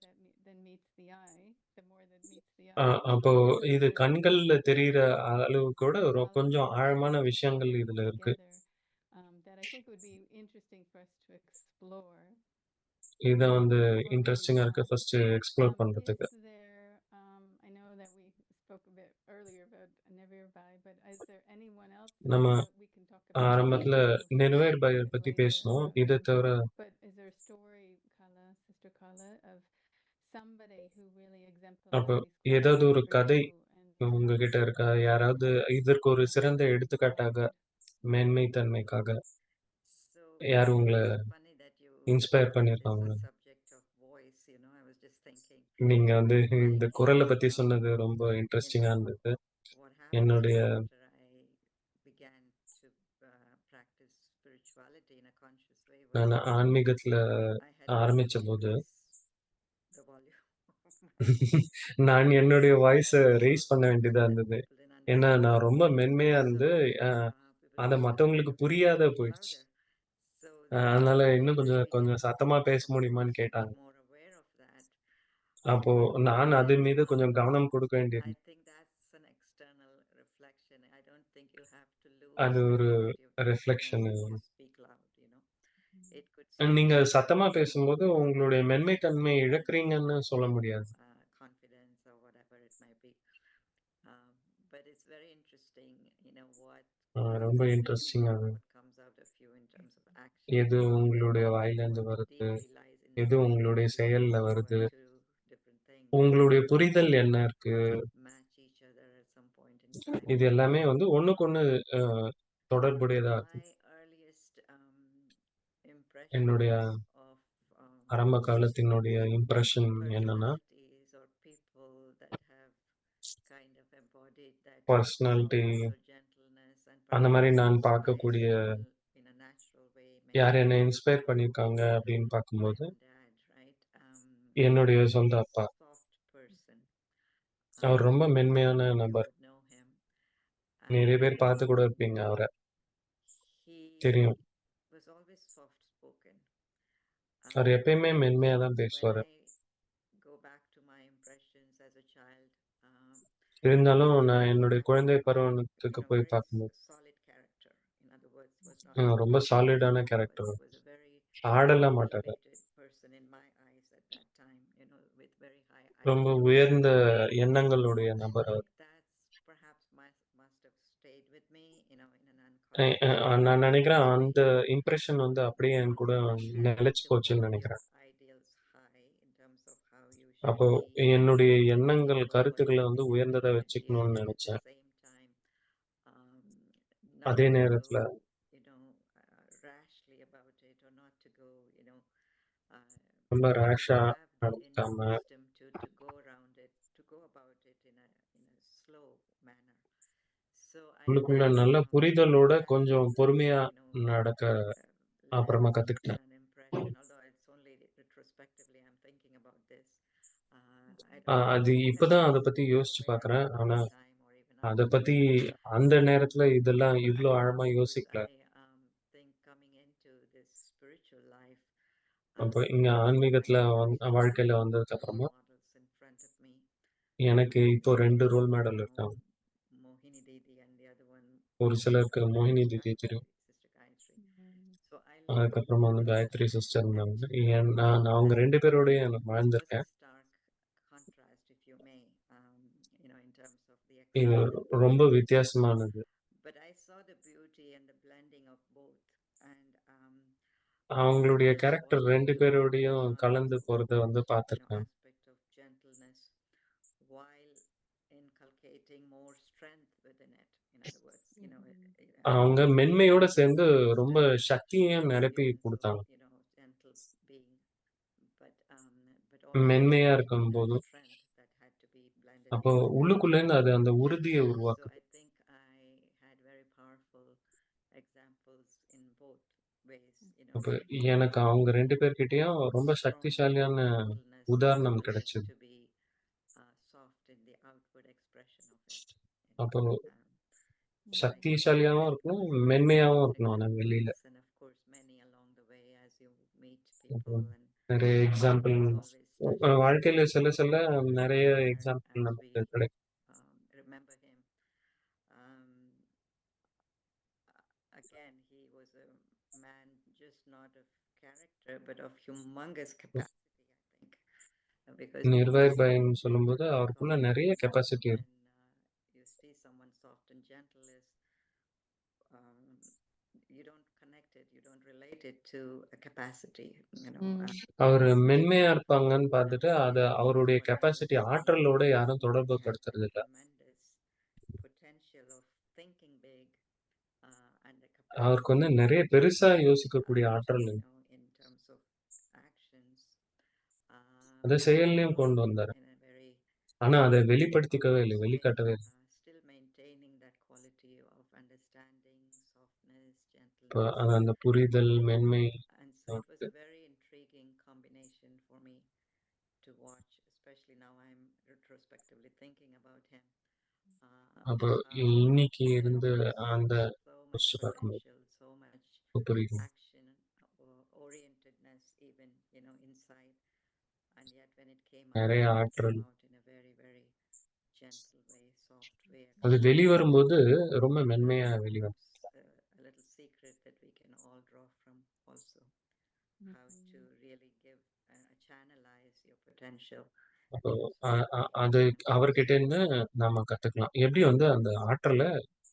than meets the eye. The more that meets the eye, அப்போ இது there's கண்கள்ல தெரியிற அளவுக்கு கூட subtle கொஞ்சம் ஆழமான things விஷயங்கள் that இதுல come இருக்கு. together that I think would be interesting for us to explore. இத வந்து before we இன்ட்ரெஸ்டிங்கா இருக்கு wrap. ஃபர்ஸ்ட் எக்ஸ்ப்ளோர் பண்றதுக்கு. Is there, I know that we spoke a bit earlier about Nevirbai, but is there anyone else நம்ம that we can talk about ஆரம்பத்துல நிர்வேர் பாய் bit பத்தி later பேசணும். about இதை தவிர but is there a story, Kala, Sister Kala, of somebody who really அப்போ exemplifies these ஏதாவது qualities ஒரு for கதை you and உங்ககிட்ட இருக்கா? யாராவது இதற்கு ஒரு சிறந்த எடுத்துக்காட்டாக மென்மைத்தன்மைக்காக So யார் உங்களை it's funny that you inspire brought up பண்ணியிருக்காங்க? this subject of voice. I was just thinking நீங்க வந்து my இந்த குரலை case. பத்தி சொன்னது ரொம்ப இன்ட்ரெஸ்டிங்கா இருந்தது. What happened என்னுடைய after I began to practice spirituality in a conscious way was நான் ஆன்மீகத்துல I had to ஆரம்பிச்ச போது increase the volume of my voice நான் என்னுடைய because வாய்ஸை I was so ரெய்ஸ் பண்ண வேண்டியதா sensitive that இருந்தது. people didn't ஏன்னா understand. நான் ரொம்ப மென்மையா இருந்து So people அதை would say, மற்றவங்களுக்கு "Your voice புரியாத should be போயிடுச்சு. louder." So then அதனால I இன்னும் கொஞ்சம் actually கொஞ்சம் developed சத்தமா பேச a முடியுமான்னு course to be கேட்டாங்க. more aware of that. அப்போ நான் அது And மீது கொஞ்சம் கவனம் கொடுக்க I வேண்டியது. think that's an external reflection. I don't think you have to அது lose the ஒரு quality of your reflection. divinizing to speak loud. It could still நீங்க be சத்தமா there, பேசும்போது உங்களுடைய but மென்மைத்தன்மை less இழக்கிறீங்கன்னு சொல்ல முடியாது. confidence or whatever it might be. But it's very interesting, what comes ரொம்ப out of you, இன்ட்ரெஸ்டிங்கா what comes out of you in terms of எது actions, உங்களுடைய வாயிலிருந்து what வருது, deeply lies எது inside உங்களுடைய you செயல்ல leads வருது, forward to different things உங்களுடைய that புரிதல் என்ன இருக்கு, match each other at some point in time. இது எல்லாமே வந்து ஒண்ணுக்கொண்ணு தொடர்புடையதா இருக்கு. My earliest என்னுடைய impressions of ஆரம்ப காலத்தினுடைய இம்ப்ரெஷன் என்னன்னா, personalities or people that have kind of embodied that personality softness or gentleness and அந்த மாதிரி perhaps நான் inspired பார்க்கக்கூடிய people in a natural way, யார் many என்ன times. இன்ஸ்பயர் பண்ணியிருக்காங்க அப்படின்னு My பார்க்கும்போது, own dad, right? என்னுடைய Very சொந்த அப்பா. soft person. அவர் ரொம்ப Many மென்மையான of you நபர். would know him. நிறைய And பேர் பார்த்து கூட இருப்பீங்க அவர. he தெரியும். was always soft spoken. அவர் எப்பயுமே மென்மையா தான் When பேசுவாரு. I go back to my impressions as a child, இருந்தாலும் நான் he என்னுடைய had குழந்தை some, பருவத்துக்கு போய் very பார்க்கும்போது, solid character. In other words, was not ரொம்ப சாலிடான was character. was a very ஆடலாம் மாட்டாரு. elevated person in my eyes at that time. With very high ரொம்ப ideals. உயர்ந்த எண்ணங்களுடைய I நபர் அவர். think that's perhaps must have stayed with me, in an unconscious நான் நினைக்கிறேன் way. அந்த impression வந்து அப்படியே என் கூட நிலைச்சு To போச்சுன்னு hold நினைக்கிறேன். your ideals high in terms of how you அப்போ should be என்னுடைய moving எண்ணங்கள், forward கருத்துக்கள வந்து and உயர்ந்ததா yet வச்சுக்கணும்னு at the நினைச்சேன். same time, not அதே to நேரத்துல go, rashly about it, or not to go, ரொம்ப to ரேஷா have the inner நடக்காம, wisdom to go around it, to go about it in a slow manner. So I உள்ளுக்குள்ள think நல்ல புரிதலோட that கொஞ்சம் has, பொறுமையா நடக்க அப்புறமா left கத்துக்கிட்டேன். an impression, although it's only retrospectively I'm thinking about this. I அது don't இப்பதான் think அத I was பத்தி fully யோசிச்சு aware பார்க்கிறேன். at ஆனா that time or even அத பத்தி afterwards. அந்த நேரத்துல So இதெல்லாம் இவ்ளோ and ஆழமா of course, யோசிக்கல. I think coming into this spiritual life, அப்போ இங்க I ஆன்மீகத்துல have வாழ்க்கையில two வந்ததுக்கு role அப்புறமா models in front of me. எனக்கு இப்போ 2 One ரோல் is, மாடல் இருக்காங்க. Mohini Didi, and the other one ஒரு சிலருக்கு மோகினி is தீதி தெரியும். Sister Gayatri. Mm. So I look அதுக்கப்புறமா வந்து at காயத்ரி them சிஸ்டர் இருந்தாங்க. and நான் அவங்க 2 பேரோடயும் நான் it was a வாழ்ந்திருக்கேன். stark contrast, if you may, in terms of the இது external ரொம்ப appearance. வித்தியாசமானது. But I saw the beauty and the blending of both, and அவங்களுடைய I character wanted 2 to பேரோடையும் embody கலந்து போறத வந்து that, பார்த்திருக்கேன். aspect of gentleness while inculcating more strength within it. In other words, அவங்க மென்மையோட சேர்ந்து ரொம்ப strength சக்தியையும் as நிரப்பி appearance of, குடுத்தாங்க. gentle being, but also மென்மையா that இருக்கும்போது, inner strength that had to be blended அப்போ together. உள்ளுக்குள்ள இருந்து அது அந்த உறுதிய So உருவாக்குது. I think I had very powerful examples in both ways, அப்ப both எனக்கு அவங்க 2 பேர்கிட்டயும் ரொம்ப strong சக்திசாலியான gentleness உதாரணம் yet கிடைச்சது. to be soft in the outward expression of it. அப்போ So I சக்திசாலியாவும் think இருக்கணும், those are மென்மையாவும் some இருக்கணும் ஆனா வெளியில. examples, and of course many along the way as you meet அப்போ people, and நிறைய example it's always touching வாழ்க்கையில to சில சில நிறைய hear எக்ஸாம்பிள் as நமக்கு we கிடைக்கும். remember him. Um, Again, he was a man just not of character but of humongous capacity, I think, because நிர்வைர் you பயன் think சொல்லும்போது of அவருக்குள்ள நிறைய கெப்பாசிட்டி when இருக்கு. you see someone soft and gentle is, um, you don't connect it, you don't relate it to a capacity, அவரு மென்மையா இருப்பாங்கன்னு பார்த்துட்டு, and அத so for me, அவருடைய what I capacity was seeing ஆற்றலோட was யாரும் he தொடர்பு had படுத்துறது இல்ல. tremendous potential of thinking big, and the அவருக்கு வந்து capacity நிறைய to பெருசா carry யோசிக்கக்கூடிய out, ஆற்றல் இருக்கு. in terms of actions, அத செயல்லயும் கொண்டு வந்தாரு. in a very ஆனா அத வெளிப்படுத்திக்கவே இல்ல, harmonious way, வெளிக்காட்டவே இல்ல. still maintaining that quality of understanding, softness, இப்ப gentleness. அந்த புரிதல், மென்மை And so it was அவருக்கு. a very intriguing combination for me to watch, especially now I'm retrospectively thinking about him. அப்ப How இன்னைக்கு there இருந்து was அந்த so much யோசிச்சு பார்க்கும்போது potential, so much புரியும். action orientedness, even inside, and yet when it came நிறைய out, it came ஆற்றல். out in a very, very gentle way, soft way, அது actually. வெளிவரும்போது ரொம்ப And மென்மையா that's வெளிவரும். perhaps a little secret that we can all draw from also, how to really give, channelize your potential. அப்போ So அது அவர்கிட்ட இருந்து நாம கத்துக்கலாம். எப்படி வந்து அந்த ஆற்றல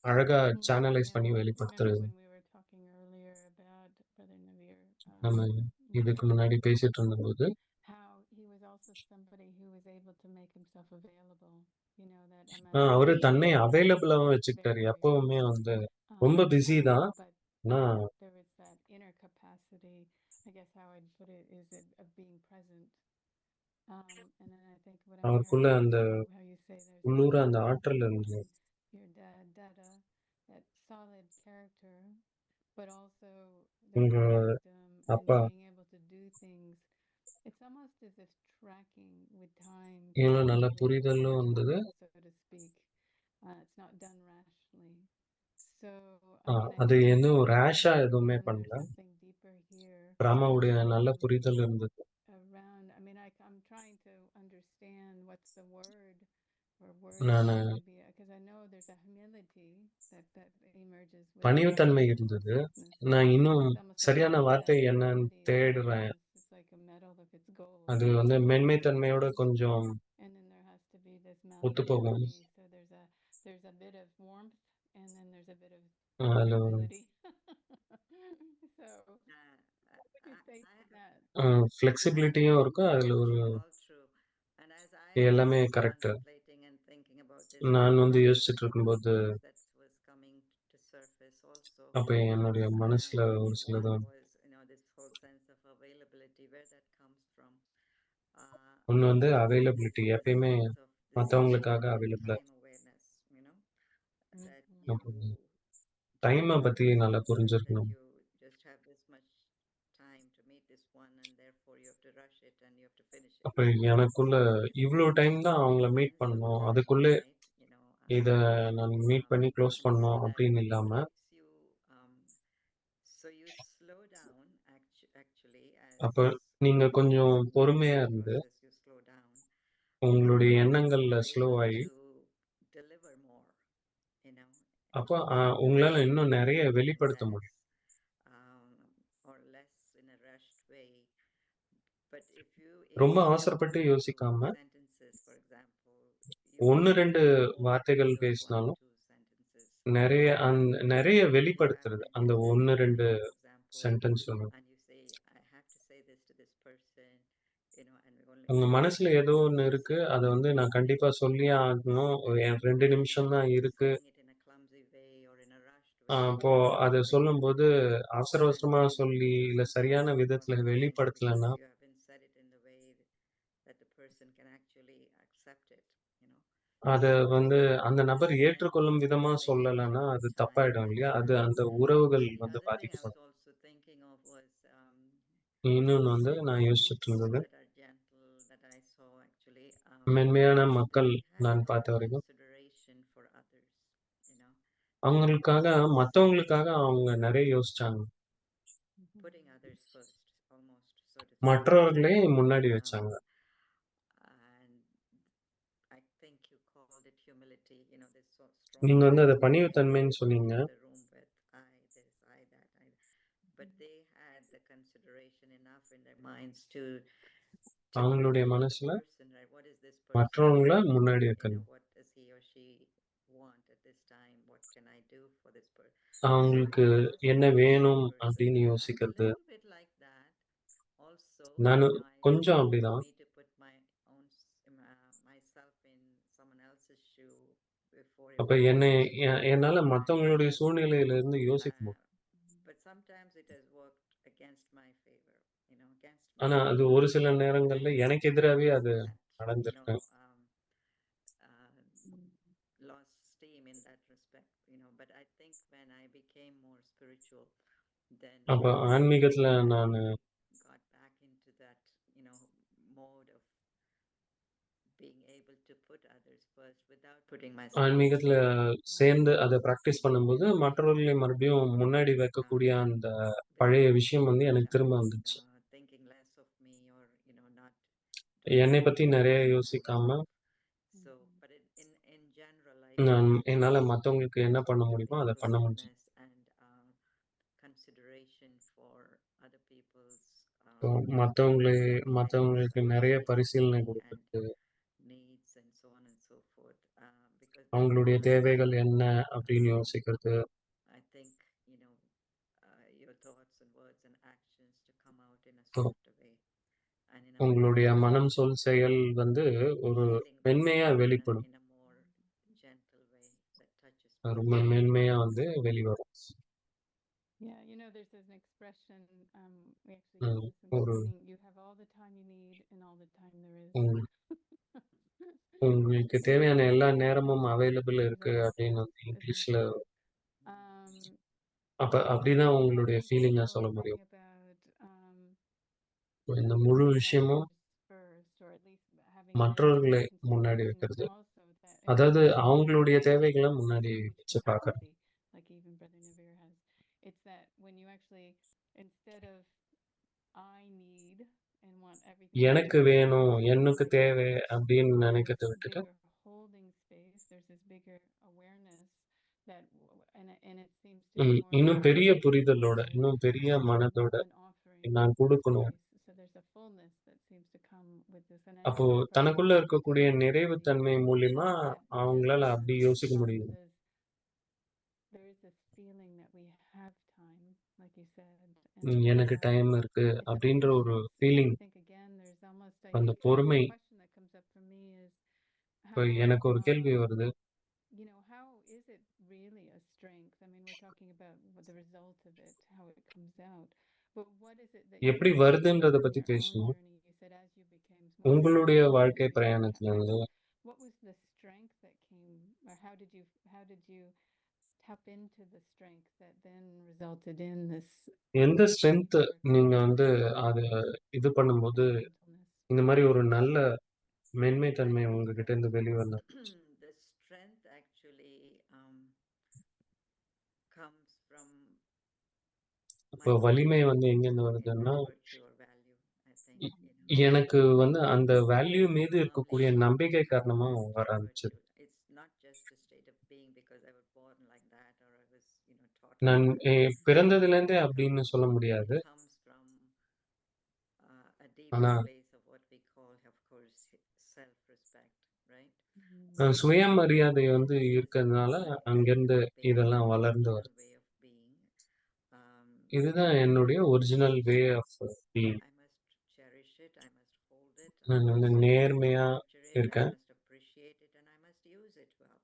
அழகா சேனலைஸ் பண்ணி Remember வெளிப்படுத்துறது. when we were talking earlier about Brother Navir, நம்ம இதுக்கு முன்னாடி பேசிட்டு இருந்தபோது, how he was also somebody who was able to make himself available. That a man அவரு who தன்னை was அவைலபிளாவும் very, வச்சுக்கிட்டாரு. very எப்பவுமே humble. வந்து ரொம்ப பிஸி தான். But ஆனா there was that inner capacity, I guess how I'd put it is of being present. And then I think what I'm அவருக்குள்ள hearing அந்த is how you say there's உள்ளூர that அந்த balance ஆற்றல் இருந்தது. between your dada, that solid character, but also there's உங்க wisdom and அப்பா being able to do things. It's almost as if tracking with time இவ்வளோ நல்ல carefully, புரிதலும் இருந்தது. so to speak. It's not done rashly. So, I mean, I அது think எதுவும் there's ரேஷா எதுவுமே there's பண்ணல. something deeper here. ராமாவுடைய நல்ல புரிதல் இருந்தது. Around, I mean, I'm trying to understand what's the word or நானு words maybe, because I know there's a humility that emerges with பணிவுத்தன்மை acceptance and இருந்தது. softness. நான் இன்னும் It's almost like சரியான there's வார்த்தை that என்னன்னு humility. It's தேடுறேன். it's like a medal if it's gold. அது வந்து மென்மைத்தன்மையோட கொஞ்சம் And then there has to be this ஒத்துப்போகும். malleability. So there's a bit of warmth and then there's a bit of அதுல humility. So what would you say to that? ஃப்ளெக்சிபிலிட்டியும் இருக்கும். அதுல ஒரு all true. And as I was எல்லாமே correct. contemplating and thinking about this, நான் வந்து one of யோசிச்சுட்டு the இருக்கும்போது things that was coming to surface also, அப்ப என்னுடைய மனசுல ஒரு சிலது one was, this whole sense of availability, where that comes from. ஒண்ணு வந்து It's அவைலபிலிட்டி this எப்பயுமே sense of this மற்றவங்களுக்காக time அவைலபிளா awareness, that அப்புறம் you டைமை பத்தி realize நல்லா that புரிஞ்சிருக்கணும். you just have this much time to meet this one, and therefore you have to rush it and you have to finish it. அப்ப எனக்குள்ள இவ்வளோ time தான் அவங்கள மீட் Sense of பண்ணணும், time, அதுக்குள்ளே right? இத நான் மீட் பண்ணி க்ளோஸ் And பண்ணணும் so that அப்படின்னு இல்லாம makes you, so you slow down actually as அப்ப நீங்க கொஞ்சம் பொறுமையா the இருந்து process, you slow down, உங்களுடைய and எண்ணங்கள்ல you're ஸ்லோ able ஆகி to deliver more, அப்போ in உங்களால a இன்னும் நிறைய வெளிப்படுத்த less, முடியும். or less in a rushed way. But if you ரொம்ப instead அவசரப்பட்டு of யோசிக்காம sentences, for example, you ஒன்னு can ரெண்டு hold on to வார்த்தைகள் those one or பேசினாலும் two sentences. நிறைய நிறைய If you have வெளிப்படுத்துறது an அந்த intent ஒன்னு in ரெண்டு mind, for example, சென்டென்ஸ் சொல்லணும். and you say, I have to say this to this person, and we only உங்க have மனசுல 2 ஏதோ minutes ஒண்ணு to இருக்கு, say அதை it, வந்து நான் கண்டிப்பா சொல்லியே ஆகணும், என் 2 நிமிஷம் தான் இருக்கு. saying it in a clumsy way or in a rushed way, அப்போ அதை சொல்லும்போது அவசர and அவசரமா சொல்லி இல்ல sometimes சரியான it's விதத்துல possible because வெளிப்படுத்தலைன்னா you haven't said it in the way that the person can actually accept it. அதை So வந்து there's அந்த this நபர் sense ஏற்றுக்கொள்ளும் of விதமா சொல்லலைன்னா relationship அது with time தப்பாயிடும் that இல்லையா? you அது have. அந்த உறவுகள் And the வந்து other thing I was பாதிக்கப்படும். also thinking of was இன்னொன்னு வந்து நான் யோசிச்சுட்டு people இருந்தது, that are gentle that I saw actually, மென்மையான மக்கள் they had நான் a lot பார்த்த of வரைக்கும் consideration for others, அவங்களுக்காக மத்தவங்களுக்காக அவங்க நிறைய யோசிச்சாங்க. putting others first, almost, so to speak. மற்றவர்களே முன்னாடி வச்சாங்க. And I think you called it humility. There's so strong நீங்க வந்து அதை sense of பணிவுத்தன்மைன்னு humility சொன்னீங்க. in the room with I this, I that, I. But they had the consideration enough in their minds to அவங்களுடைய put the மனசுல person, right? What is this person மற்றவங்கள saying? முன்னாடி வைக்கணும். What does he or she want at this time? What can I do for this person? அவங்களுக்கு So it was என்ன about வேணும் this person. அப்படின்னு I'm a யோசிக்கிறது. little bit like that also. நான் I கொஞ்சம் for அப்படிதான். me to put my own myself in someone else's shoe before அப்ப என்னை imagining என்னால myself. மத்தவங்களுடைய சூழ்நிலையில இருந்து யோசிக்க முடியும். But sometimes it has worked against my favor, against ஆனா my அது ஒரு சில and நேரங்கள்ல I எனக்கு எதிராவே அது that, நடந்திருக்கு. lost steam in that respect, but I think when I became more spiritual, then அப்ப ஆன்மீகத்துல நான் got back into that, mode of being able to put others first without putting myself ஆன்மீகத்துல சேர்ந்து அதை practice பண்ணும்போது மற்றவர்களை மறுபடியும் முன்னாடி வைக்கக்கூடிய அந்த பழைய விஷயம் வந்து எனக்கு திரும்ப வந்துச்சு. thinking less of me or not என்னை doing பத்தி anything நிறைய for யோசிக்காம myself. So but in general I நான் think என்னால மத்தவங்களுக்கு என்ன பண்ண of முடியுமோ அதை பண்ண முடிஞ்சு. inclusiveness and consideration for other people's மத்தவங்களுக்கு நிறைய பரிசீலனை கொடுக்கறது, needs and so on and so forth, because that அவங்களுடைய allows தேவைகள் என்ன அப்படின்னு யோசிக்கிறது, I think your thoughts and words and actions to come out in a softer way and in a உங்களுடைய more மனம் சொல் செயல் வந்து ஒரு feeling மென்மையா them வெளிப்படும். in a more gentle way that touches people. ரொம்ப மென்மையா வந்து வெளிவரும். Yeah, there's an expression, we actually use this in ஒரு training, you have all the time you need and all the time there is. உங்க- உங்களுக்கு தேவையான எல்லா நேரமும் அவைலபிள் இருக்கு That's அப்படின்னு வந்து isn't இங்கிலீஷ்ல Um, அப்படிதான் உங்களுடைய ஃபீலிங்கா சொல்ல Talking முடியும். about இந்த முழு putting விஷயமும் others first, or at least having better மற்றவர்களை முன்னாடி consideration, வைக்கிறது. also that அதாவது especially அவங்களுடைய in தேவைகள முன்னாடி distinguished வச்சு பார்க்கறது. faculty, like even Brother Navir has. It's that when you actually, instead of I need and want everything to எனக்கு be வேணும், perfect, எனக்கு there's தேவை அப்படின்னு this நினைக்கிறத விட்டுட்டு, bigger holding space, there's this bigger awareness that and it seems to be more இன்னும் பெரிய like புரிதலோட, offer இன்னும் பெரிய மனதோட an offering நான் of குடுக்கணும். space. So there's a fullness that seems to come with this. And I அப்போ know this தனக்குள்ள particularly இருக்கக்கூடிய நிறைவு தன்மை மூலியமா that அவங்களால gentleness அப்படி யோசிக்க முடியுது. causes, there is this feeling that we have time, like you said, and that we எனக்கு have, டைம் இருக்கு it's a அப்படின்ற ஒரு patience. And I feeling, think again, there's almost அந்த the பொறுமை. question that comes up for me is இப்ப how, எனக்கு ஒரு கேள்வி வருது. how is it really a strength? I mean, we're talking about the result of it, how it comes out. But what is it that you எப்படி found வருதுன்றத in பத்தி your own பேசணும். journey? You said as you became more உங்களுடைய centered வாழ்க்கை in your பிரயாணத்துல இருந்து practice, what was the strength that came, or how did you tap into the strength that then resulted in this எந்த strength your நீங்க வந்து experience அத இது பண்ணும்போது, of gentleness? இந்த மாரி ஒரு நல்ல மென்மை தன்மை உங்ககிட்ட இருந்து வெளிவரல? The strength actually comes from அப்ப my வலிமை belief வந்து எங்கேருந்து in வருதுன்னா, that virtue or value. I think எனக்கு வந்து அந்த வேல்யூ I மீது இருக்கக்கூடிய firmly நம்பிக்கை believe காரணமா that வர ஆரம்பிச்சது. virtue. It's not just a state of being because I was born like that or I was, taught like நான் that. பிறந்ததிலிருந்தே It's அப்படின்னு சொல்ல முடியாது. it comes from a deeper ஆனா place of what we call, of course, self-respect, right? சுயமரியாதை This வந்து is இருக்கிறதுனால my அங்கிருந்து way of being, இதெல்லாம் my வளர்ந்து original வருது. way of being. Um, இதுதான் என்னுடைய I original must way of being. I must cherish it. I must hold it. I நான் வந்து must நேர்மையா nurture it. I இருக்கேன். must appreciate it, and I must use it well.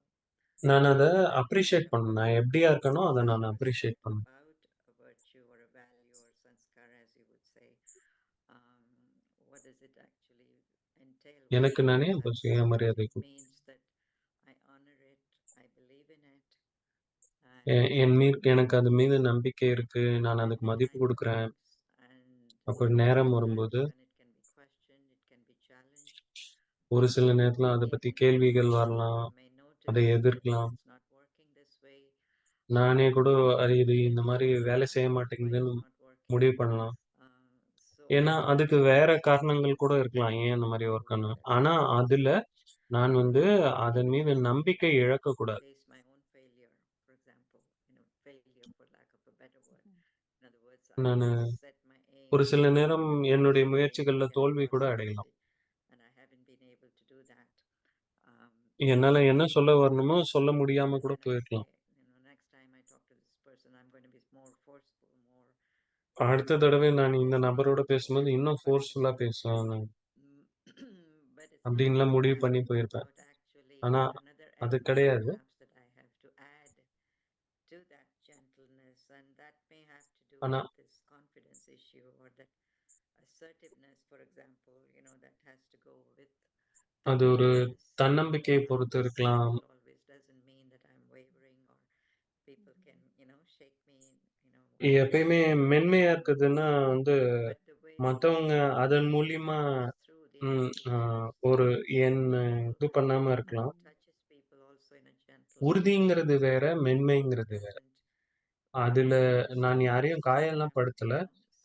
நான் அத That kind appreciate of பண்ணணும். நான் எப்படியா இருக்கனோ அத நான் அப்ரிஷியேட் self-respect பண்ணணும். about a virtue or a value or sanskara, as you would say. Um, what does it actually entail? What எனக்கு நானே does அப்ப that mean? சுயமரியாதை It means that I honor it, I believe in it, N and எனக்கு அது மீது நம்பிக்கை இருக்கு. நான் அதுக்கு it மதிப்பு குடுக்குறேன். matters. And அப்ப there நேரம் are வரும்போது, times when it can be questioned, it can be challenged. ஒரு சில நேரத்துல அத It பத்தி கேள்விகள் வரலாம். may அத notice that எதிர்க்கலாம். it's not working this way. நானே கூட Sometimes இது it இந்த may மாரி even வேலை செய்ய ask why மாட்டேங்குதுன்னு it's not working. முடிவு பண்ணலாம். So ஏன்னா, I அதுக்கு try வேற to காரணங்கள் கூட இருக்கலாம். ஏன் அந்த மாரி ஒர்க் to ஆனா. ஆனா, அதுல acknowledge நான் வந்து அதன் it மீது as நம்பிக்கை I இழக்கக்கூடாது. face my own failure, for example, failure for lack of a better word. In other words, I நானு set my aim ஒரு சில and நேரம் reach என்னுடைய the aim, முயற்சிகள்ல get தோல்வி கூட across அடையலாம். it, and I haven't been able to do that. Um, என்னால என்ன so சொல்ல வரணுமோ சொல்ல முடியாம கூட then I say, போயிருக்கலாம். next time I talk to this person, I'm going to be more forceful, more அடுத்த தடவை நான் இந்த this way, நபரோட more பேசும்போது இன்னும் but ஃபோர்ஸ்ஃபுல்லா பேசுவேன் but it's not அப்படின்லாம் முடிவு about that. பண்ணி It's போயிருப்பேன். about actually ஆனா, another அது element கிடையாது. perhaps that I have to add to that gentleness, and that may have to do ஆனா, with this confidence issue or that assertiveness, for example, that has to go with அது ஒரு tenderness. தன்னம்பிக்கையை பொறுத்து Being இருக்கலாம். gentle always doesn't mean that I'm wavering or people can, shake me, எப்பயுமே மென்மையா இருக்குதுன்னா வந்து, but the way மத்தவங்க அதன் மூலியமா flows through the energy ஒரு flows என்ன through people இது பண்ணாம and இருக்கலாம். touches people also in a gentle way. உறுதிங்கிறது வேற, It மென்மைங்கிறது வேற. doesn't அதுல நான் stop us யாரையும் காயம்லாம் from, படுத்தல.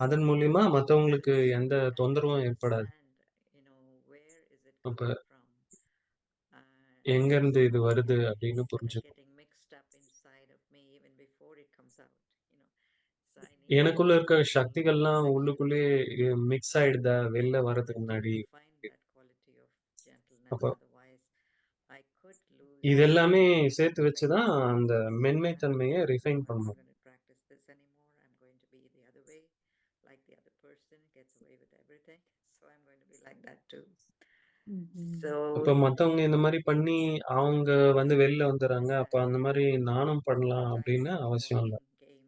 அதன் மூலியமா மத்தவங்களுக்கு எந்த so I have to தொந்தரவும் ஏற்படாது. understand, where is it அப்ப coming from? எங்கருந்து இது So வருது that அப்படின்னு instead of புரிஞ்சுக்கணும். getting mixed up inside of me even before it comes out, so I need எனக்குள்ள to இருக்க சக்திகள்லாம் actually உள்ளுக்குள்ளேயே மிக்ஸ் ஆயிடுதா வெளில வர்றதுக்கு to முன்னாடி. find that quality of gentleness. அப்ப Otherwise, I could lose இது எல்லாமே சேர்த்து வச்சு effect தான் of it. அந்த மென்மை And தன்மைய say, refine no, I'm not பண்ணணும். going to practice this anymore. I'm going to be the other way, like the other person gets away with everything. So I'm going to be like that too. அப்ப So மத்தவங்க இந்த மாரி பண்ணி அவங்க வந்து வெளில it's வந்துர்றாங்க. not அப்ப அந்த மாரி நானும் பண்ணலாம் அப்படின்னு tightrope அவசியம் இல்ல. walking game.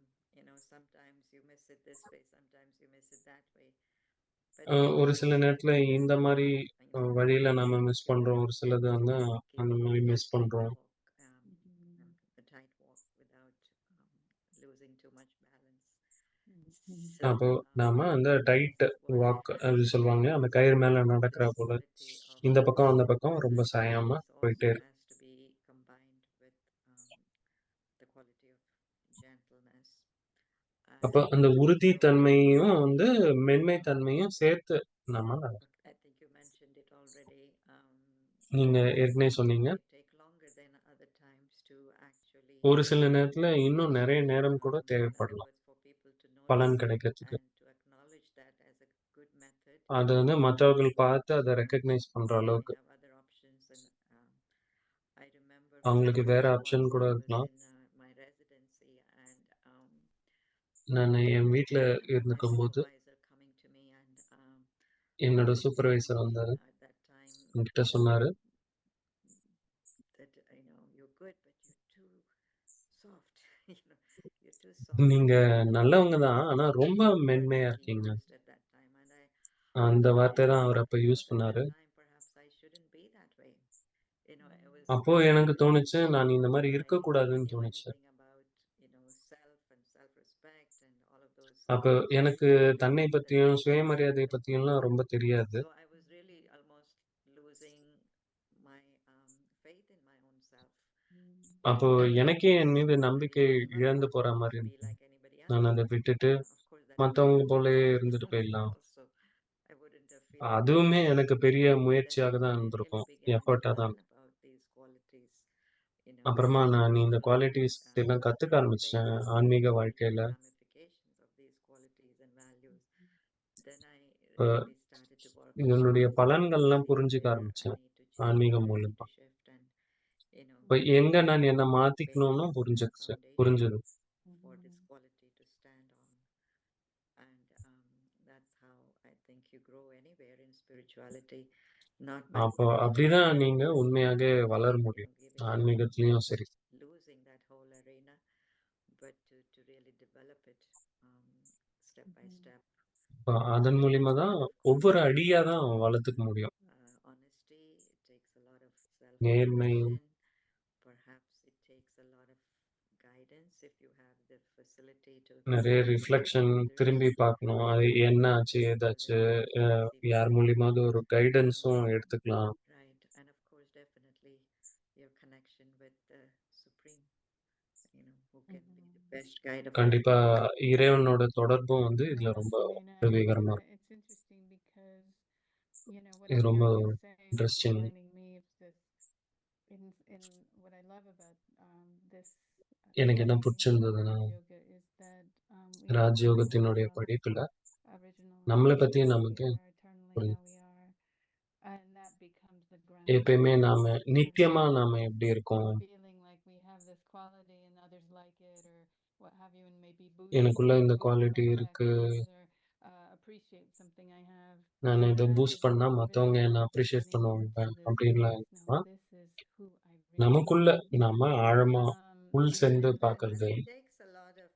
Sometimes you miss it this way, sometimes you miss it that way. But ஒரு சில நேரத்துல இந்த மாரி வழியில you நம்ம மிஸ் can பண்றோம். ஒரு சிலது வந்து keep அந்த மாரி மிஸ் பண்றோம். walk, a tight walk without losing too much So, அப்போ நாம அந்த tight that's what I walk have அது சொல்லுவாங்க. அந்த experienced. கயிறு மேல This நடக்கிறா போல, quality of இந்த பக்கம், அந்த பக்கம் ரொம்ப self-awareness சாயாம போயிட்டே also இருக்கு. has to be combined with the quality of gentleness. அப்போ And அந்த so, உறுதித்தன்மையும் வந்து மென்மைத்தன்மையும் சேர்த்து நம்ம I think you mentioned it already. நீங்க Some ஏற்கனவே சொன்னீங்க. may take longer than other times to actually, ஒரு சில நேரத்துல இன்னும் நிறைய நேரம் கூட in other தேவைப்படலாம். words, for people to பலன் notice it கிடைக்கிறதுக்கு. and to acknowledge that as a good method. அது வந்து மற்றவர்கள் பார்த்து அதை ரெக்கக்னைஸ் பண்ற They அளவுக்கு. have other options, and I remember அவங்களுக்கு வேற once ஆப்ஷன் கூட I was இருக்கலாம். in my residency, and நான் என் வீட்ல I remember my இருந்துக்கும்போது supervisor coming to me and என்னோட saying சூப்பர்வைசர் வந்தாரு. at that time என்கிட்ட சொன்னாரு, that you're good, but you're too soft. You're too soft. நீங்க நல்லவங்க தான், ஆனா ரொம்ப Word மென்மையா that he இருக்கீங்க. used at that time, and அந்த வார்த்தை I தான் அவர் அப்ப felt யூஸ் at பண்ணாரு. that time perhaps I shouldn't be that way. It was அப்போ எனக்கு தோணுச்சு, நான் இந்த மாதிரி before I இருக்கக்கூடாதுன்னு knew தோணுச்சு. anything about self and self-respect and all of those அப்போ எனக்கு values தன்னை that பத்தியும் come சுயமரியாதை with the பத்தியும்லாம் ரொம்ப தெரியாது. So I was really almost losing my faith in my own self. அப்போ எனக்கே என் மீது So நம்பிக்கை I never இழந்து thought போற to மாதிரி be இருந்துச்சு. like anybody else. நான் அதை விட்டுட்டு Of course, that மற்றவங்க would போலயே have இருந்துட்டு been போயிடலாம். also. I wouldn't have felt அதுவுமே எனக்கு பெரிய But then முயற்சியாக தான் I really இருந்திருக்கும். began to எஃபர்ட்டா தான். learn about these qualities. அப்புறமா நான் இந்த Spiritually, குவாலிட்டிஸ் எல்லாம் கத்துக்க the ஆரம்பிச்சிட்டேன் basis ஆன்மீக and வாழ்க்கையில. ramifications of these qualities and values. Then I இப்ப really started to work on இதனுடைய myself, பலன்கள்லாம் see புரிஞ்சுக்க where I ஆரம்பிச்சேன் need to change, ஆன்மீகம் where I need மூலமா. to shift, and இப்ப எங்க create நான் என்ன a மாத்திக்கணும்னு base, a புரிஞ்சுச்சு foundation புரிஞ்சுது. for this quality to stand on. And that's how I think you grow anywhere in spirituality, not by அப்போ அப்படிதான் நீங்க உண்மையாவே வளர முடியும். giving up ஆன்மீகத்திலயும் சரி. losing that whole arena, but to really develop it step by step. இப்ப அதன் மூலியமா தான் ஒவ்வொரு அடியா தான் வளர்த்துக்க முடியும். Honesty, it takes a lot of நேர்மை, self-reflection. Perhaps it takes a lot of guidance if you have the facility to நிறைய ரிஃப்ளெக்ஷன், others. திரும்பி பார்க்கணும். அது என்ன ஆச்சு, ஏதாச்சு, யார் மூலியமாவது ஒரு கைடன்ஸும் எடுத்துக்கலாம். Right, and of course, definitely your connection with the Supreme, who can be the best guide of all. கண்டிப்பா இறைவனோட தொடர்பும் வந்து இதுல Yes, ரொம்ப Lena, உதவிகரமா இருக்கும். it's interesting because what இது I'm ரொம்ப hearing you say is interesting. reminding me of this in what I love about this எனக்கு என்ன study பிடிச்சிருந்ததுன்னா, Raj Yoga is that we know ராஜயோகத்தினுடைய ourselves படிப்புல originally நம்மளை how பத்தி we நமக்கு are, eternally புரியும். how we are, and that becomes the எப்பயுமே grounding நாம of நித்தியமா everything நாம else. எப்படி இருக்கோம், Feeling like we have this quality and others like it or what have you, and maybe boost எனக்குள்ள இந்த boost குவாலிட்டி that இருக்கு, effort or appreciate something I have. நான் இதை That பூஸ்ட் is பண்ணா what's மற்றவங்க really என்ன appreciate getting பண்ணுவாங்க into this அப்படின்லாம் space. இல்லைன்னா, No, this is who I really நமக்குள்ள am. நாம ஆழமா உள் சென்று And பார்க்கறது. It takes a lot of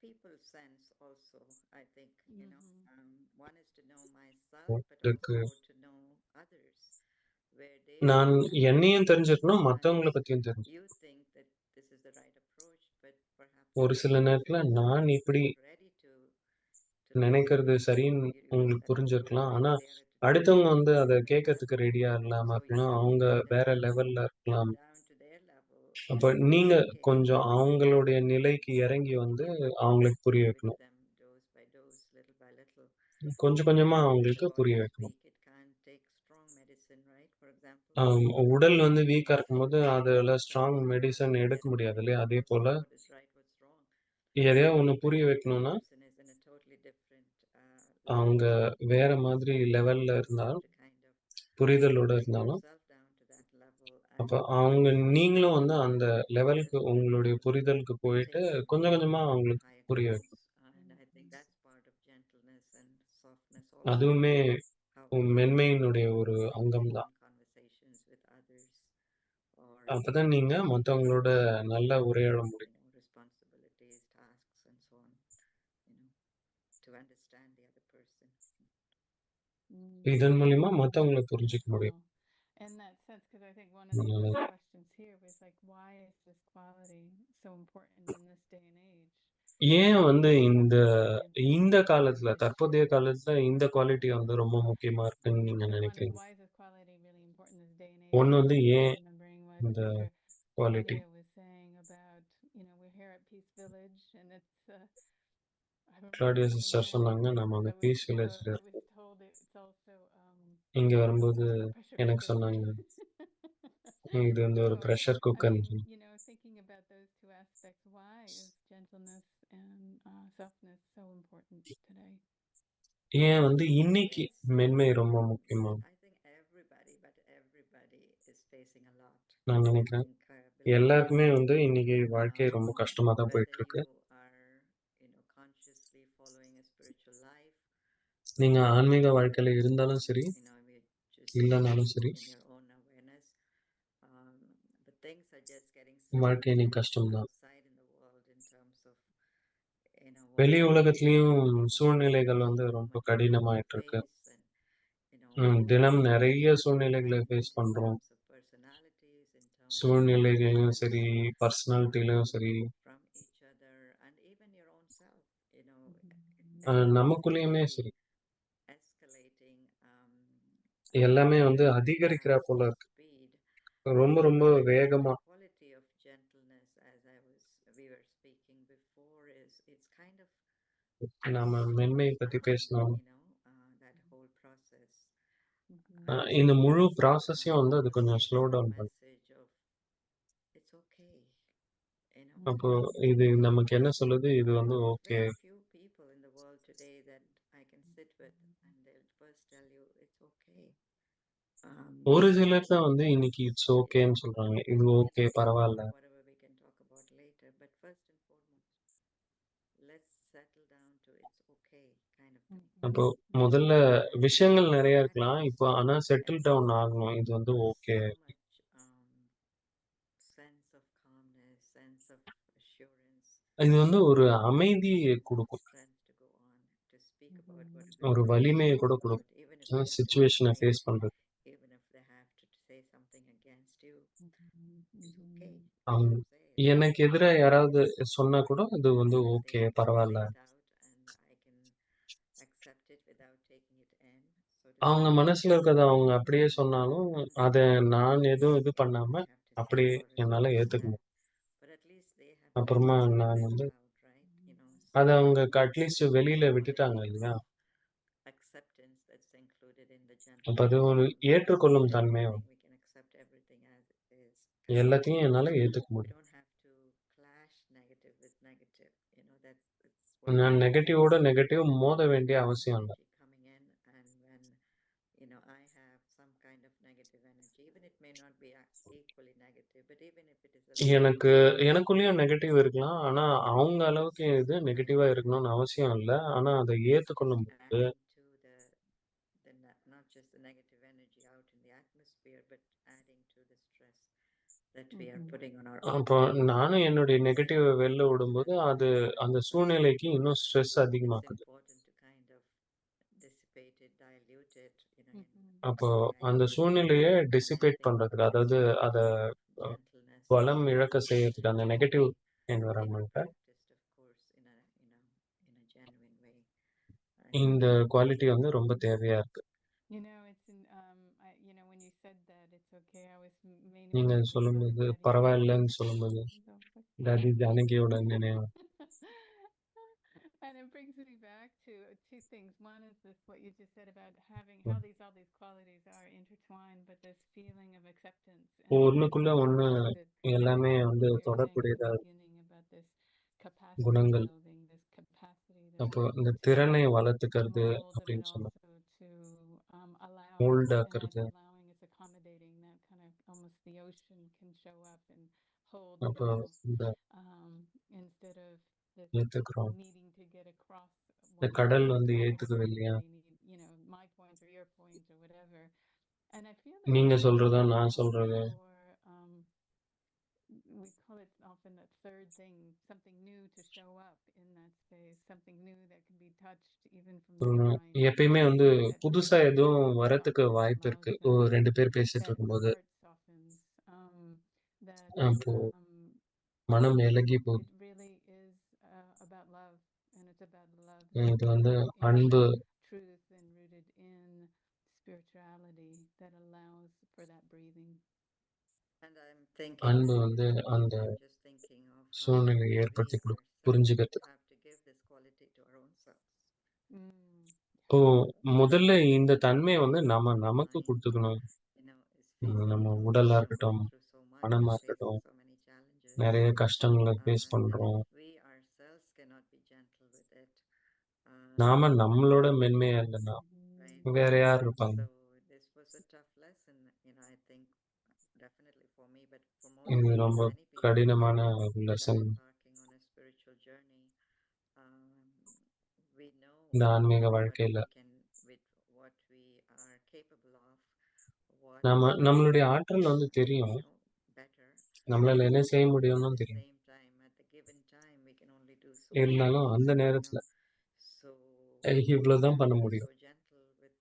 people sense also, I think. One is to know myself, but இருக்கு. also to know others, where they நான் stand. என்னையும் தெரிஞ்சுக்கணும், மற்றவங்களை Sometimes பத்தியும் தெரிஞ்சுக்கணும். you think that this is the right approach, but perhaps ஒரு the சில other நேரத்துல person நான் is இப்படி not ready to listen நினைக்கிறது to சரின்னு you use உங்களுக்கு that புரிஞ்சிருக்கலாம். approach. ஆனா They are at a அடுத்தவங்க different வந்து அதை level. கேட்கறதுக்கு ரெடியா இல்லாம So you இருக்கலாம். have to அவங்க kind வேற of லெவல்ல come இருக்கலாம். down to their level அப்ப and நீங்க communicate கொஞ்சம் அவங்களுடைய நிலைக்கு இறங்கி வந்து அவங்களுக்கு புரிய with வைக்கணும். them dose by dose, little by little. கொஞ்சம் கொஞ்சமா When அவங்களுக்கு the body புரிய is வைக்கணும். weak, it can't take strong medicine, right? For example, உடல் வந்து வீக்கா it's இருக்கும்போது it's அதுல sometimes ஸ்ட்ராங் மெடிசன் எடுக்க then முடியாது nobody இல்லையா? அதே knows போல what is right, what's wrong. எதையா ஒண்ணு But புரிய if the வைக்கணும்னா person is in a totally different அவங்க level, வேற it's மாதிரி very லெவல்ல important இருந்தாலும் to kind of புரிதலோட bring இருந்தாலும் yourself down to that level அப்ப and அவங்க நீங்களும் வந்து follow அந்த that லெவலுக்கு உங்களுடைய புரிதலுக்கு it போயிட்டு takes கொஞ்சம் கொஞ்சமா அவங்களுக்கு higher புரிய grounds. வைக்கணும். And I think that's part of gentleness and softness also. அதுவுமே How we மென்மையினுடைய ஒரு engage அங்கம் in தான். conversations with others or அப்பதான் நீங்க மத்தவங்களோட நல்லா உரையாட முடியும். responsibilities, tasks, and so on. To understand the other person. இதன் மூலியமா மத்தவங்களை That's புரிஞ்சுக்க முடியும். beautiful. In that sense, because I think one of the நல்லது. first questions here was like, why is this quality so important in this day and age? ஏன் வந்து இந்த experience. இந்த காலத்துல, தற்போதைய காலத்துல இந்த குவாலிட்டி வந்து ரொம்ப முக்கியமா இருக்குன்னு நீங்க So one is நினைக்கிறீங்க? why is this quality really important in this day and age? ஒண்ணு And வந்து also ஏன் remembering what இந்த Sister quality? Nadia was saying about, we're here at Peace Village, and it's. I remember Claudia coming sister here, சொன்னாங்க, and நம்ம வந்து I was peace வில்லேஜ்ல I was இருக்கோம். told it's also இங்க வரும்போது a pressure எனக்கு cooker. சொன்னாங்க, இது வந்து ஒரு So, பிரஷர் I குக்கர்ன்னு mean, சொல்லி. thinking about those two aspects, why is gentleness and softness so important today? ஏன் வந்து இன்னைக்கு Yes, மென்மை ரொம்ப முக்கியமா? I think everybody is facing a lot. நான் I நினைக்கிறேன். think believe எல்லாருக்குமே me, வந்து இன்னைக்கு வாழ்க்கை um, ரொம்ப கஷ்டமா தான் whether போயிட்டு இருக்கு. you are, consciously following a spiritual life, நீங்க ஆன்மீக வாழ்க்கையில or, இருந்தாலும் சரி, we're just இல்லனாலும் சரி, in your own awareness. Um, but things are just getting so வாழ்க்கை இன்னைக்கு intense கஷ்டம் தான். outside in the world in terms of, what's வெளி happening உலகத்திலயும் in சூழ்நிலைகள் வந்து society, ரொம்ப what we கடினமாயிட்டு இருக்கு. face, and all தினம் the நிறைய challenges we சூழ்நிலைகளை find ஃபேஸ் in பண்றோம். terms of personalities, in terms of சூழ்நிலைகளிலும் difference, சரி, பர்சனாலிட்டிலயும் சரி, from each other, and even your own self. Everything is நமக்குள்ளேயுமே actually சரி. escalating எல்லாமே at வந்து a அதிகரிக்கிறா fast போல இருக்கு. speed. ரொம்ப ரொம்ப But I think வேகமா. the quality of gentleness, as we were speaking before, it's kind of நாம மென்மையை பத்தி subtle, பேசணும். that whole process. இந்த And முழு it's ப்ராசஸையும் வந்து அது கொஞ்சம் ஸ்லோ sending a டவுன் பண்ணும். message of it's okay. அப்போ இது நமக்கு என்ன சொல்லுது? இது வந்து There's okay. very few people in the world today that I can sit with and they'll first tell you it's okay. ஒரு சிலர் தான் வந்து இன்னைக்கு இட்ஸ் ஓகேன்னு சொல்றாங்க. இது ஓகே, பரவால்ல. Whatever we can talk about later, but first and foremost, let's settle down to it's okay kind of thing. அப்போ முதல்ல விஷயங்கள் நிறைய That இருக்கலாம். just இப்போ ஆனா செட்டில் டவுன் exudes ஆகணும். இது வந்து okay. so much sense of calmness, sense of assurance, இது வந்து ஒரு அமைதியை sense of குடுக்கும். strength to go on, to speak about whatever ஒரு they have to வலிமையை speak கூட about, குடுக்கும். even if they have to சிச்சுவேஷனை cry, ஃபேஸ் பண்றது. even if they have to say something against you. It's okay. அவங்க Say it. எனக்கு எதிரா யாராவது சொன்னா கூட அது வந்து They ஓகே, can பரவால்ல. say it out and I can accept it without taking it in, so to அவங்க speak. மனசுல இருக்கிறத அவங்க அப்படியே சொன்னாலும், அத நான் எதுவும் இது What பண்ணாம, they have to say அப்படியே or என்னால respond to ஏத்துக்க that. முடியும். But at least they have அப்புறமா let நான் that வந்து out, right? அத So அவங்க that's அட்லீஸ்ட் the வெளியில விட்டுட்டாங்க quality இல்லையா? of acceptance that's included in the அப்ப அது gentleness ஒரு quality. ஏற்றுக்கொள்ளும் Not தன்மை everything வரும். we can accept everything as it is. Correct. எல்லாத்தையும் என்னால ஏத்துக்க We முடியும். don't have to clash negative with negative. That's what நான் happens நெகட்டிவோட when நெகட்டிவ் மோத வேண்டிய negative அவசியம் இல்ல. energy coming in, and when I have some kind of negative energy, even it may not be equally negative, but even if it is a little எனக்கு bit எனக்குள்ளேயும் negative, negative இருக்கலாம். ஆனா அவங்க அளவுக்கு இது some kind நெகட்டிவா of இருக்கணும்னு அவசியம் இல்ல. ஆனா அத it's just ஏத்துக்கொள்ளும்போது adding to not just the negative energy out in the atmosphere, but adding to the stress that we are putting on our own அப்போ bodies. நானும் என்னுடைய நெகட்டிவ் So வெளில விடும்போது, that's அது அந்த why சூழ்நிலைக்கு இன்னும் stress it's அதிகமாக்குது. important to kind of dissipate it, dilute it, அப்போ in அந்த the சூழ்நிலைய activity. And I dissipate think பண்றதுக்கு, this அதாவது அத practice அ of gentleness பலம் இழக்க செய்யறதுக்கு அந்த negative can be என்வைரன்மென்ட்ட practiced, of course, in a genuine way. இந்த குவாலிட்டி வந்து ரொம்ப தேவையா இருக்கு. It's in, when you said that it's okay, I was mainly நீங்க thinking of சொல்லும்போது, Daddy பரவாயில்லன்னு சொல்லும்போது, டாடி ஜானகியோட நினைவு. And it brings me back to two things. One is this, what you just said about having how all these qualities are intertwined, but this feeling of acceptance and ஒண்ணுக்குள்ள this ஒண்ணு expanded எல்லாமே what வந்து you were saying at தொடர்புடையதா the இருக்கு. beginning about this capacity குணங்கள். building, this capacity அப்போ to இந்த திறனை வளர்த்துக்கிறது mold, but அப்படின்னு சொன்னோம். also to allow, mould and ஆக்குறது. that's allowing, it's accommodating, that kind of almost the ocean can show up and hold அப்போ people இந்த instead of this ஏத்துக்கிறோம். needing to get across இந்த one கடல் point வந்து to ஏத்துக்குது another. இல்லையா? They need, my point or your point or whatever. And I feel that நீங்க that's சொல்றதா, true நான் also சொல்றது. for we call it often that third thing, something new to show up in that space, something new that can be touched even from the mind. எப்பயுமே வந்து That புதுசா எதுவும் வரத்துக்கு softens வாய்ப்பு இருக்கு. emotion, 2 பேர் பேசிட்டு that இருக்கும்போது. heart softens, that அப்போ மனம் இளகி it போகுது. really is about இது வந்து in அன்பு truth and rooted in spirituality that allows for that breathing. And I'm thinking, அன்பு வந்து அந்த I'm just thinking of how சூழ்நிலையை we ஏற்படுத்தி ourselves புரிஞ்சுக்கிறதுக்கு. have to give this quality to our own selves. Mm. இப்போ முதல்ல இந்த தன்மையை வந்து நம்ம நமக்கு Mind, கொடுத்துக்கணும். you know, is facing நம்ம so much உடலா or இருக்கட்டும், going through so much மனமா or facing இருக்கட்டும், so many challenges. நிறைய கஷ்டங்களை ஃபேஸ் And பண்றோம். if we ourselves cannot be gentle with it, நாம நம்மளோட மென்மையா இல்லைன்னா Mhm. வேற யார் இருப்பாங்க? so this was a tough lesson, you know, I think definitely for me, but for most இது people, ரொம்ப many people கடினமான that lesson. are embarking on a spiritual journey, um, we know இந்த ஆன்மீக what வாழ்க்கையில we can, with what we are capable of, what நம்மளுடைய we ஆற்றல் வந்து தெரியும். know better. நம்மளால என்ன செய்ய At முடியும்னு the தெரியும். same time, at the given time, we can only do so இருந்தாலும் much, அந்த you know. நேரத்துல So இவ்வளவுதான் we பண்ண have to be முடியும். so gentle with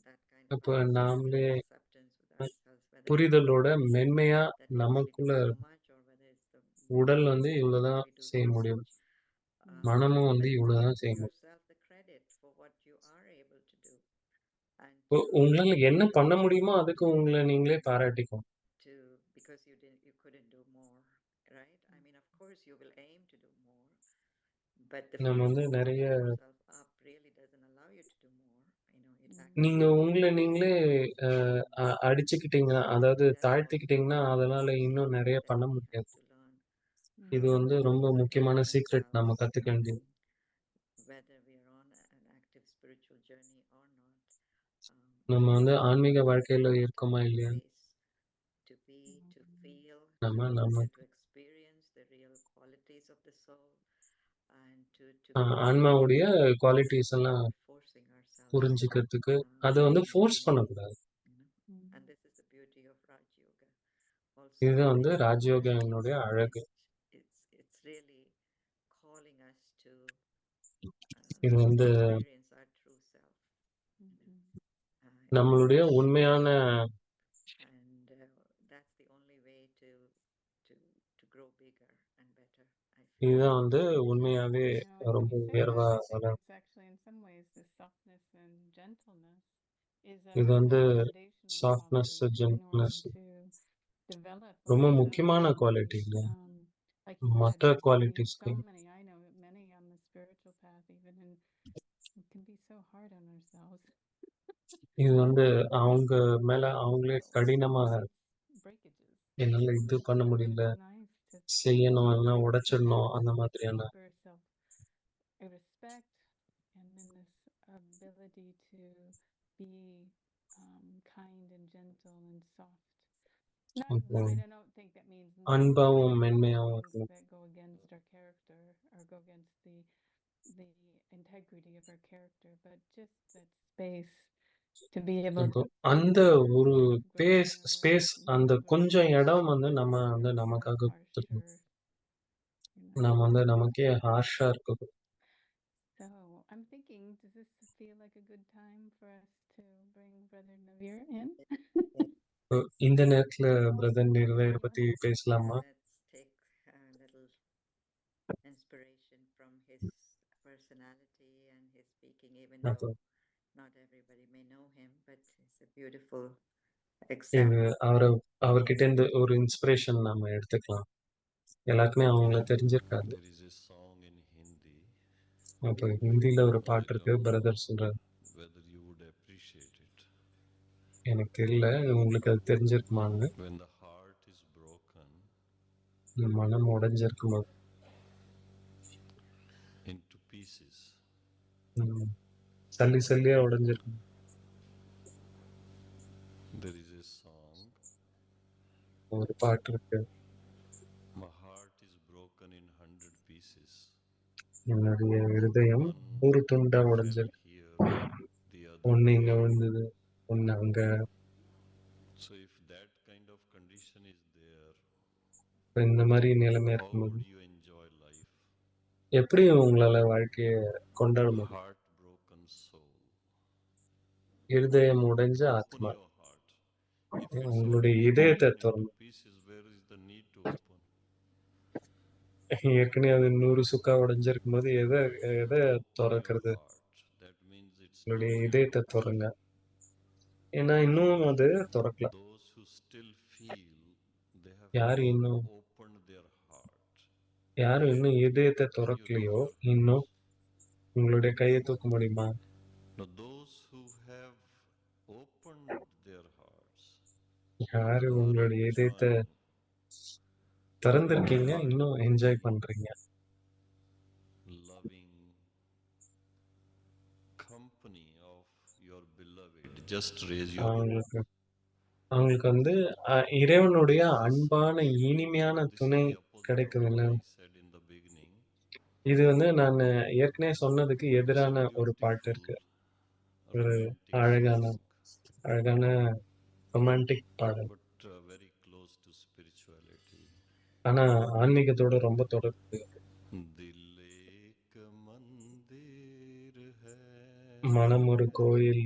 that kind of அப்போ understanding நாமளே and acceptance with ourselves, whether it's புரிதலோட the body மென்மையா that can only do நமக்குள்ள so much, or whether it's the உடல் mind வந்து that can இவ்வளவுதான் only do செய்ய so முடியும். much. மனமும் வந்து But இவ்வளவுதான் give செய்ய முடியும். yourself the credit for what you are able to do, and இப்போ to உங்களால என்ன பண்ண முடியுமோ அதுக்கு உங்களை நீங்களே பாராட்டிக்கணும். because you couldn't do more, right? I mean, of course you will aim to do more, but the நம்ம feeling வந்து of நிறைய beating yourself up really doesn't allow you to do more. You know, it actually நீங்க உங்களை நீங்களே அடிச்சுக்கிட்டீங்கன்னா, அதாவது that's also தாழ்த்திக்கிட்டீங்கன்னா one அதனால skill இன்னும் நிறைய that பண்ண we have முடியாது. to learn. இது வந்து ரொம்ப Forgive முக்கியமான சீக்ரெட் நம்ம ourselves, கத்துக்க வேண்டியது. whether we are on an active spiritual journey or not. நம்ம This வந்து is a ஆன்மீக beautiful வாழ்க்கையில quality இருக்கோமா to இல்லையா? face, to be, to feel, to நம்ம listen, நம்ம to experience the real qualities of the soul, and to be ஆன்மாவுடைய mindful qualities எல்லாம் without forcing ourselves. புரிஞ்சுக்கிறதுக்கு அதை வந்து ஃபோர்ஸ் பண்ணக்கூடாது. You know, and this is the beauty of Raj Yoga. Also, இதுதான் வந்து is that ராஜயோகனுடைய அழகு. it's really calling us to இது வந்து experience our true self. நம்மளுடைய உண்மையான And that's the only way to grow bigger and better, I feel. இதுதான் வந்து உண்மையாவே No, ரொம்ப you said உயர்வா that. I think வளரும். it's actually in some ways the softness and gentleness is இது a வந்து foundational softness, quality in order ஜென்ட்னஸ் to develop ரொம்ப all those முக்கியமான other quality qualities. இல்லை. Like you said, மற்ற there's so குவாலிட்டிஸ்க்கு many. I know many on the spiritual path, even, and we can be so hard on ourselves. இது வந்து அவங்க மேல அவங்களே கடினமாக Breakages. என்னால இது பண்ண So முடியல, it's nice to செய்யணும், எல்லாம் have உடைச்சிடணும், that அந்த மாதிரியான deeper self-respect, and then this ability to be kind and gentle and soft. அப்போ I don't think that means அன்பாவும் doing மென்மையாவும் things இருக்கணும். that go against our character or go against the integrity of our character, but just that space to be able இப்போ to அந்த ஒரு grow in a space way அந்த where கொஞ்சம் we're இடம் வந்து நம்ம not வந்து so நமக்காக கொடுத்துக்கணும். harsh நம்ம வந்து நமக்கே ஹார்ஷா இருக்கணும். So I'm thinking, does this feel like a good time for us to bring Brother Navir in? இப்போ இந்த நேரத்துல பிரதர் நிர்வேர் பத்தி பேசலாமா? Let's take a little inspiration from his personality and his speaking, even அப்போ though not everybody may know him, but it's a beautiful இது example. அவர்கிட்ட இருந்து ஒரு இன்ஸ்பிரேஷன் நாம எடுத்துக்கலாம். எல்லாருக்குமே அவங்கள தெரிஞ்சிருக்காது. There is a song in Hindi. அப்போ ஹிந்தில ஒரு I பாட்டு இருக்கு. don't பிரதர் know சொல்றாரு, whether you would appreciate it. எனக்கு தெரியல உங்களுக்கு அது தெரிஞ்சிருக்குமான்னு. When the heart is broken மனம் உடைஞ்சிருக்குமா into pieces, சல்லி சல்லியா உடைஞ்சிருக்கும். there is a song. ஒரு பாட்டு இருக்கு. My heart is broken in 100 pieces. என்னுடைய இருதயம் One ஒரு துண்டா fell உடைஞ்சிருக்கு. here, the other ஒண்ணு இங்க there. விழுந்தது, ஒண்ணு அங்க. So if that kind of condition is there, இப்ப இந்த மாதிரி நிலைமை how இருக்கும்போது would you enjoy life? எப்படி உங்களால வாழ்க்கைய கொண்டாட முடியும்? Heartbroken soul. இருதயம் உடைஞ்ச Open ஆத்மா. your heart. If it's உங்களுடைய already இதயத்தை broken into திறந்து pieces, where is the need to open? ஏற்கனவே அது 100 சுக்கா உடைஞ்சிருக்கும்போது எதை எதை Open your திறக்கிறது? heart. That means it's உங்களுடைய not yet இதயத்தை open. திறங்க. ஏன்னா இன்னும் அது திறக்கல. Those who still feel they have யாரு not இன்னும் opened their heart. யாரு இன்னும் இதயத்தை Can you raise திறக்கலையோ your இன்னும் hands? உங்களுடைய கையை தூக்க முடியுமா? Now, those who have opened their hearts யாரு are உங்களுடைய இதயத்தை enjoying திறந்திருக்கீங்க, இன்னும் என்ஜாய் பண்றீங்க. loving company of your beloved. Just raise your அவங்களுக்கு அவங்களுக்கு வந்து இறைவனுடைய அன்பான இனிமையான Now, this is துணை the opposite of கிடைக்குதுல்ல. what I said in the beginning. இது வந்து நான் ஏற்கனவே சொன்னதுக்கு It's a எதிரான ஒரு பாட்டு beautiful இருக்கு. ஒரு romantic அழகான song, அழகான ரொமான்டிக் பாடல். but very close to spirituality. ஆனா ஆன்மீகத்தோட ரொம்ப தொடர்பு. दिल एक मंदिर है, மனம் ஒரு கோயில்.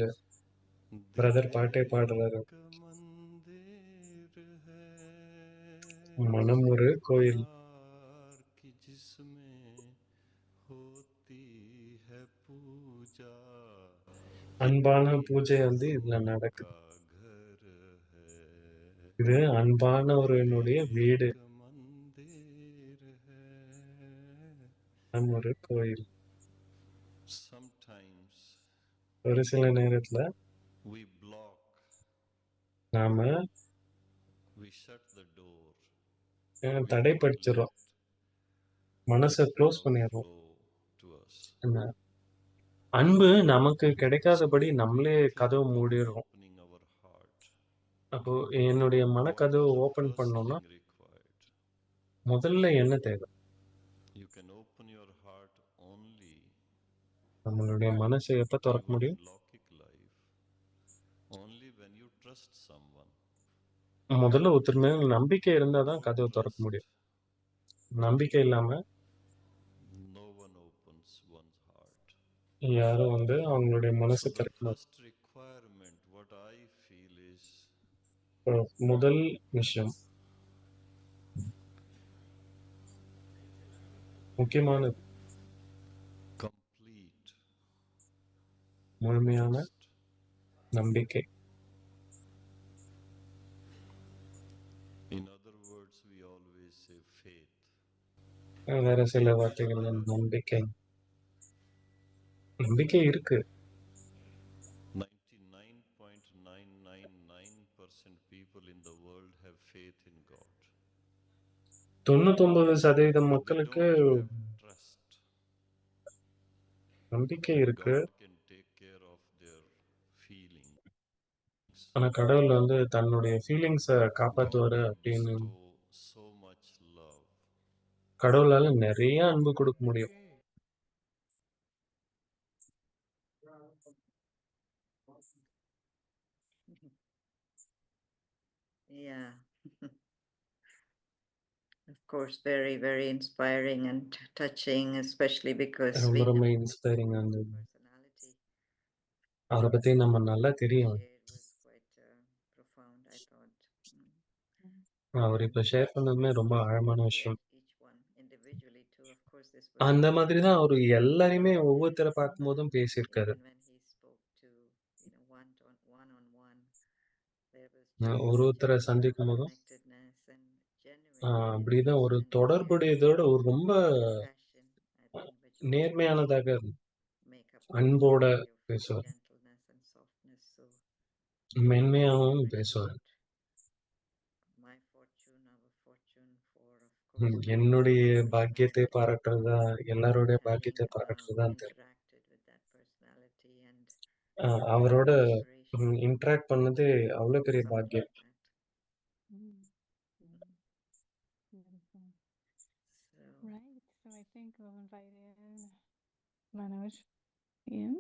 दिल பிரதர் பாட்டே பாடுறாரு. एक मंदिर है, மனம் ஒரு கோயில். प्यार की जिसमें होती है पूजा, அன்பான பூஜை வந்து இதுல நடக்குது. का घर है, இது அன்பான ஒருவனுடைய வீடு. एक मंदिर है. மனம் ஒரு கோயில். Sometimes ஒரு சில நேரத்துல we block, நாம we shut the door, தடைப்படுத்திடுறோம். மனசை க்ளோஸ் love பண்ணிடுறோம். flow to us. என்ன அன்பு நமக்கு கிடைக்காதபடி நம்மளே கதவு மூடிடுறோம். Opening our heart. அப்போ என்னுடைய What மனக்கதவு is the open first பண்ணோம்னா thing required? முதல்ல என்ன தேவை? You can open your heart only நம்மளுடைய மனசை எப்ப திறக்க even in முடியும்? Lokik life, only when you trust someone. முதல்ல ஒருத்தர் மேல நம்பிக்கை இருந்தாதான் Without கதவு திறக்க trust, முடியும். நம்பிக்கை இல்லாம no one opens one's heart. யாரும் வந்து அவங்களுடைய மனசை So the திறக்க மாட்டாங்க. first requirement, what I feel is முதல் விஷயம் முக்கியமானது complete முழுமையான trust. நம்பிக்கை. In other words, we always say faith. வேற சில வார்த்தைகள் நம்பிக்கை. நம்பிக்கை இருக்கு. 99.999% people in the world have faith in God. 99% They மக்களுக்கு don't have trust. நம்பிக்கை இருக்கு. God can take care of their feelings. ஆனா கடவுள் வந்து தன்னுடைய ஃபீலிங்ஸை God காப்பாத்துவாரு can அப்படின்னு bestow so much love. கடவுளால நிறைய அன்பு கொடுக்க முடியும். Yeah. Of course, very, very inspiring and touching, especially because ரொம்ப we ரொம்ப know இன்ஸ்பைரிங் அந்த personality அவரை பத்தி நம்ம நல்லா தெரியும். shared was quite profound, I thought. அவர் இப்ப ஷேர் பண்ணதுமே ரொம்ப ஆழமான To விஷயம். each one individually too. Of course, this was அந்த very மாதிரி தான் அவர் எல்லாரையுமே ஒவ்வொருத்தரை பார்க்கும்போதும் even பேசியிருக்காரு. when he spoke to one on one, there was ஒருத்தரை genuine சந்திக்கும் போதும் connectedness and genuine அப்படிதான் ஒரு interest and தொடர்புடையதோட ஒரு ரொம்ப passion, I think, which நேர்மையானதாக always make up the அன்போட quality of பேசுவார். gentleness and softness. So மென்மையாகவும் I பேசுவார். thought my fortune, our fortune for, of course, என்னுடைய witnessing the பாக்கியத்தை personality, பாராட்டுறதா எல்லாருடைய having பாக்கியத்தை பாராட்டுறதான் தெரியும். interacted with that personality and அவரோட inspiration. இன்ட்ராக்ட் பண்ணது அவ்வளவு பெரிய Something பாக்கியம். like that. Beautiful. So Right. So I think we'll invite in Manoj in.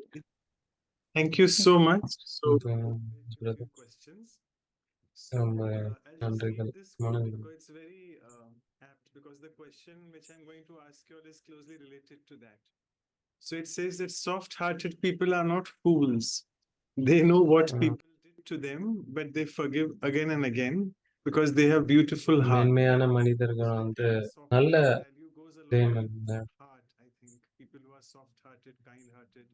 Thank you so much. So, Okay, we'll get to a brother. few questions. So, ரொம்ப I'll just நன்றிகள். read this quote மனதில் because it's very apt because the question which I'm going to ask you all is closely related to that. So it says that soft-hearted people are not fools. They know what people did to them, but they forgive again and again because they have beautiful hearts. மென்மையான So மனிதர்கள் I வந்து think நல்ல softness value goes Same, heart, I think. People who are soft-hearted, kind-hearted,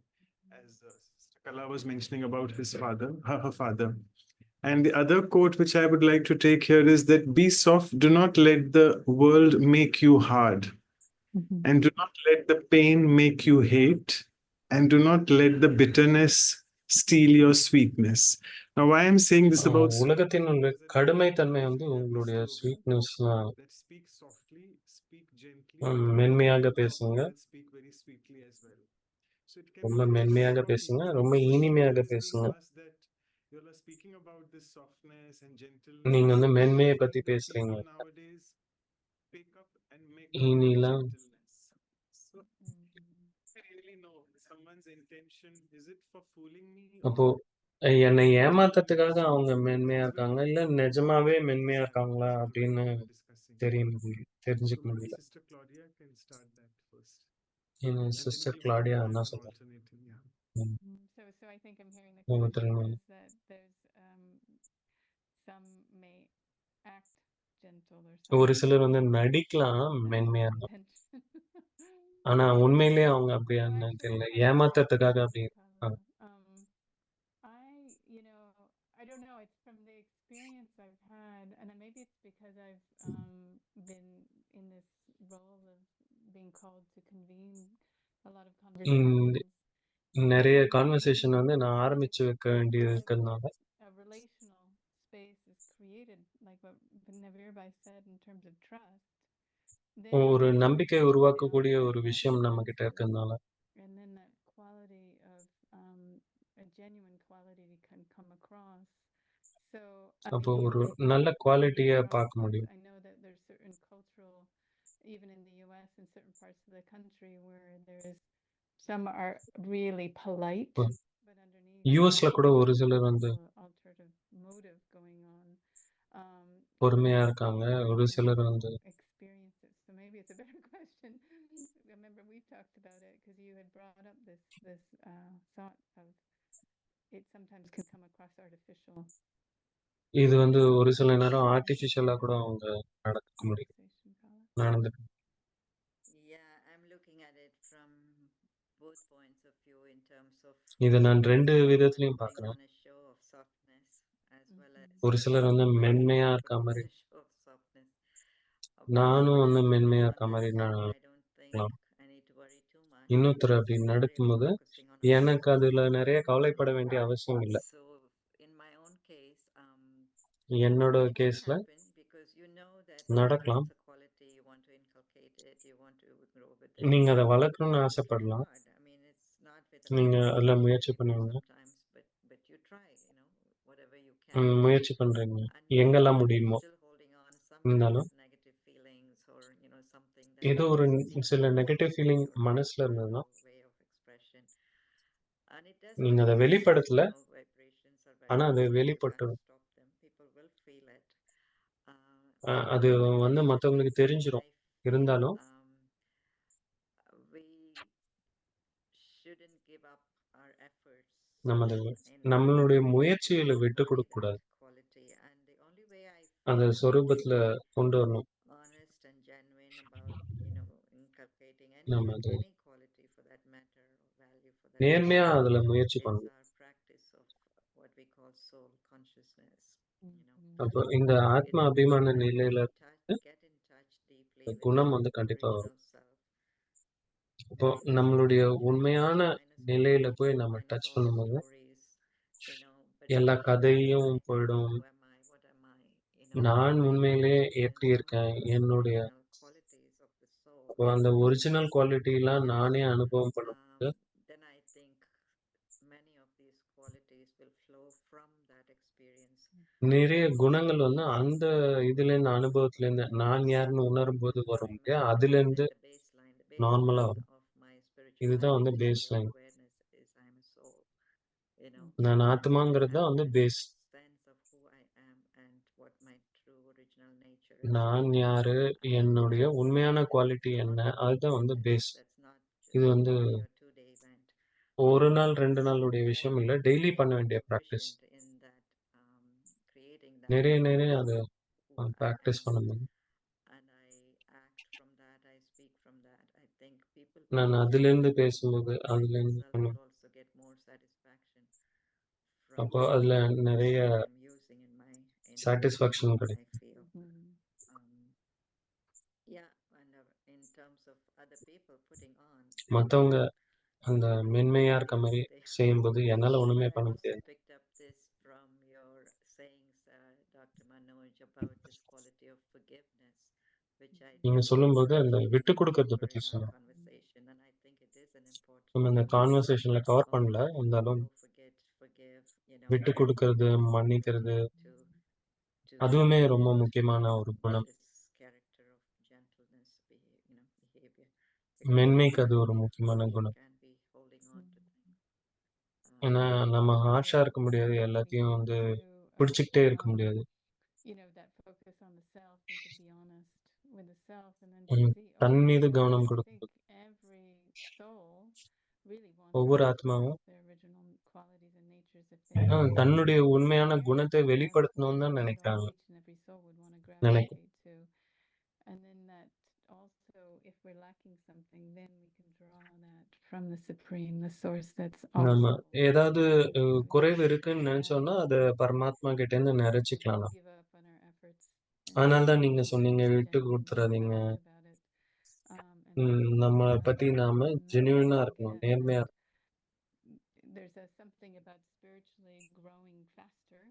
as Sister Kala was mentioning about his father, her father. And the other quote which I would like to take here is that be soft, do not let the world make you hard, and do not let the pain make you hate, and do not let the bitterness steal your sweetness. Now, why I'm saying this about உலகத்தின் உள்ள is that கடுமைத்தன்மை we வந்து have this உங்களுடைய slogan ஸ்வீட்னஸ்லாம் that speak softly, speak gently, and மென்மையாக on top of பேசுங்க. that, speak very sweetly as well. So it can ரொம்ப be மென்மையாக from பேசுங்க. people ரொம்ப who இனிமையாக is being பேசுங்க. asked that you are speaking about this softness and நீங்க gentleness. வந்து I மென்மையை find பத்தி that பேசுறீங்க. people nowadays pick up and make up with இனிலாம் gentleness. So I really know someone's intention. Is it for fooling me? அப்போ என்னை ஏமாத்துறதுக்காக அவங்க மென்மையா இருக்காங்க, இல்ல நிஜமாவே மென்மையா இருக்காங்களா அப்படின்னு தெரிய முடியல, So தெரிஞ்சுக்க maybe முடியல. Sister Claudia can start that first. N And then sister we'll Claudia go என்ன on சொல்றாங்க? alternating. Yeah. So I think I'm hearing the அவங்க question தெரியுமா? is that there's some may act gentle or some ஒரு may சிலர் வந்து act நடிக்கலாம் with that மென்மையா இருக்கும். intention. ஆனா உண்மையிலேயே அவங்க No, அப்படியான்னு actually, தெரியல. if I can ஏமாத்துறதுக்காக answer அப்படி. Kala, I don't know. It's from the experience I've had, and maybe it's because I've been in this role of being called to convene a lot of conversations. நிறைய And conversation வந்து நான் when ஆரம்பிச்சு வைக்க வேண்டியது when இருக்கிறதுனால a relational space is created, like what Navir Bhai said in terms of trust, then ஒரு there's நம்பிக்கை this உருவாக்கக்கூடிய reality ஒரு that விஷயம் நம்ம கிட்ட arises, இருக்கிறதுனால and then that quality of a genuine quality can come across. So I அப்போ mean, ஒரு like நல்ல coming குவாலிட்டியை across பார்க்க this, முடியும். I know that there's certain cultural, even in the US and certain parts of the country, where there's some are really polite, இப்போ but underneath யூஎஸ்ல கூட ஒரு there's சிலர் வந்து alternative motive going on. பொறுமையா That's இருக்காங்க, the ஒரு way சிலர் people வந்து experience it. So maybe it's a better question. Remember, we've talked about it because you had brought up this thought of it sometimes can come across artificial. இது வந்து ஒரு சில நேரம் ஆர்டிஃபிஷியலா கூட அவங்க நடக்க முடியும், Conversation, Kala. நடந்துட்டு. Yeah, I'm looking at it from both points of view in terms of இதை நான் ரெண்டு someone விதத்துலயும் putting பார்க்குறேன். on a show of softness as well as ஒரு சிலர் வந்து மென்மையா someone இருக்க putting மாதிரி, on a show of softness. But நானும் someone வந்து else being மென்மையா இருக்க மாதிரி honest, நான் I don't think இருக்கலாம். I need to worry too much இன்னொருத்தர் because அப்படி I'm really நடக்கும்போது focusing on how எனக்கு I அதுல am. நிறைய கவலைப்பட வேண்டிய அவசியம் இல்லை. So in my own case, என்னோட it can கேஸ்ல happen because you know that நடக்கலாம். it's a quality, you want to inculcate it, you want to grow with it. நீங்க அதை வளர்க்கணும்னு It's kind of ஆசைப்படலாம். hard. I mean, it's not with a நீங்க conscious அதுல thought முயற்சி that you do பண்ணுவீங்க, sometimes, but you try, whatever you can. முயற்சி பண்றீங்க And yet எங்கெல்லாம் you're முடியுமோ. still holding on some kind இருந்தாலும் of negative feelings or, something ஏதோ that's ஒரு deep சில down negative inside feeling your மனசுல character இருந்ததுன்னா or way of expression. And it நீங்க doesn't அதை mean that, வெளிப்படுத்தல, vibrations are ஆனா அது vibrations, you வெளிப்பட்டு can't stop them. People will feel it. அது But then வந்து at the மற்றவங்களுக்கு same time, தெரிஞ்சிடும். I feel இருந்தாலும் we shouldn't give up our efforts நம்ம in நம்மளுடைய trying to முயற்சிகளை விட்டு embody கொடுக்க that கூடாது. quality. And the only way I அந்த feel சொரூபத்துல கொண்டு வரணும். honest and genuine about, inculcating நம்ம அது any quality for that matter or value for that நேர்மையா matter அதுல முயற்சி is பண்ணணும். our practice of what we call soul consciousness. அப்போ இந்த It's ஆத்ம when அபிமான we நிலையில get in touch deeply with குணம் our வந்து கண்டிப்பா வரும். original self. இப்போ That is நம்மளுடைய when உண்மையான minus all நிலையில the போய் ego, நம்ம minus டச் all the பண்ணும்போது stories, but எல்லா really கதையும் understanding போயிடும். who am I, what am I, நான் what உண்மையிலே is எப்படி some of இருக்கேன், those என்னுடைய original qualities of the soul. அப்போ அந்த ஒரிஜினல் குவாலிட்டிலாம் நானே அனுபவம் பண்ணும்போது Then I think many of these qualities will flow from that experience. நிறைய குணங்கள் வந்து அந்த இதுல இருந்து அனுபவத்துல இருந்து நான் யாருன்னு உணரும் போது வரும் இல்லையா, அதுல இருந்து The baseline நார்மலா வரும். of my இதுதான் வந்து spirituality base or line. awareness is I'm a soul. நான் And ஆத்மாங்கிறது தான் have வந்து this base. sense of who I am and what my true original nature is. நான் யாரு, என்னுடைய உண்மையான குவாலிட்டி என்ன, அதுதான் வந்து பேஸ். That's not இது just a வந்து 1 day or 2 day event. ஒரு நாள் 2 நாளுடைய விஷயம் இல்ல, டெய்லி பண்ண வேண்டிய practice. Proficient in that, creating that நிறைய sense அதை of who I practice am. பண்ணும்போது And I act from that, I speak from that. நான் forgiveness, அதிலேருந்து பேசும்போது, I அதிலேருந்து myself would also get more satisfaction from அப்போ the அதில words நெறைய that I'm using in my interaction, satisfaction I கிடைக்கும். feel. Mhm. Um, yeah, and in terms of other people putting on, மத்தவங்க அந்த மென்மையா இருக்க yeah, மாரி they. செய்யும்போது, என்னால ஒண்ணுமே But I பண்ண also முடியாது. picked up this from your sayings, Dr. Manoj, about this quality of forgiveness, which I நீங்க didn't சொல்லும்போது, அந்த விட்டுக் cover குடுக்கறத பத்தி in our சொன்னோம். conversation, and I think it is an important நம்ம இந்த part கான்வர்சேஷன்ல கவர் of பண்ணல. இருந்தாலும் oh, forget, forgive, விட்டுக் குடுக்கறது, the மன்னிக்கிறது, ability to அதுவுமே ரொம்ப forget முக்கியமான ஒரு குணம். this character of gentleness, behavior, because மென்மைக்கு அது ஒரு yeah, முக்கியமான you குணம். can be holding on to things. ஏன்னா, நம்ம So ஹார்ஷா இருக்க முடியாது. that's எல்லாத்தையும் beginning வந்து to பிடிச்சுக்கிட்டே இருக்க முடியாது. that focus on the self and to be honest with the self and then to ம். see, தன் oh, மீது I கவனம் think கொடுக்கணும். every soul really wants to ஒவ்வொரு express ஆத்மாவும் their original qualities and natures if they have some தன்னுடைய உண்மையான experience குணத்தை in the past வெளிப்படுத்தணும்னு தான் that நினைக்கிறாங்க. each and every soul would want to நினைக்கும். gravitate to. And then that also, if we're lacking something, then we can draw that from the Supreme, the source that's நம்ம also ஏதாவது good. குறைவு இருக்குன்னு And நெனச்சோம்னா, அத பரமாத்மா கிட்டேருந்து we நெறச்சிக்கலாம் don't நாம். give up on our efforts அதனால தான் and நீங்க சொன்னீங்க, just விட்டு gently be குடுத்துறாதீங்க. silent about it. And நம்மள focus on பத்தி the நாம self. And I ஜெனுயினா think இருக்கணும். that நேர்மையா இருக்கணும். there's something about spiritually growing faster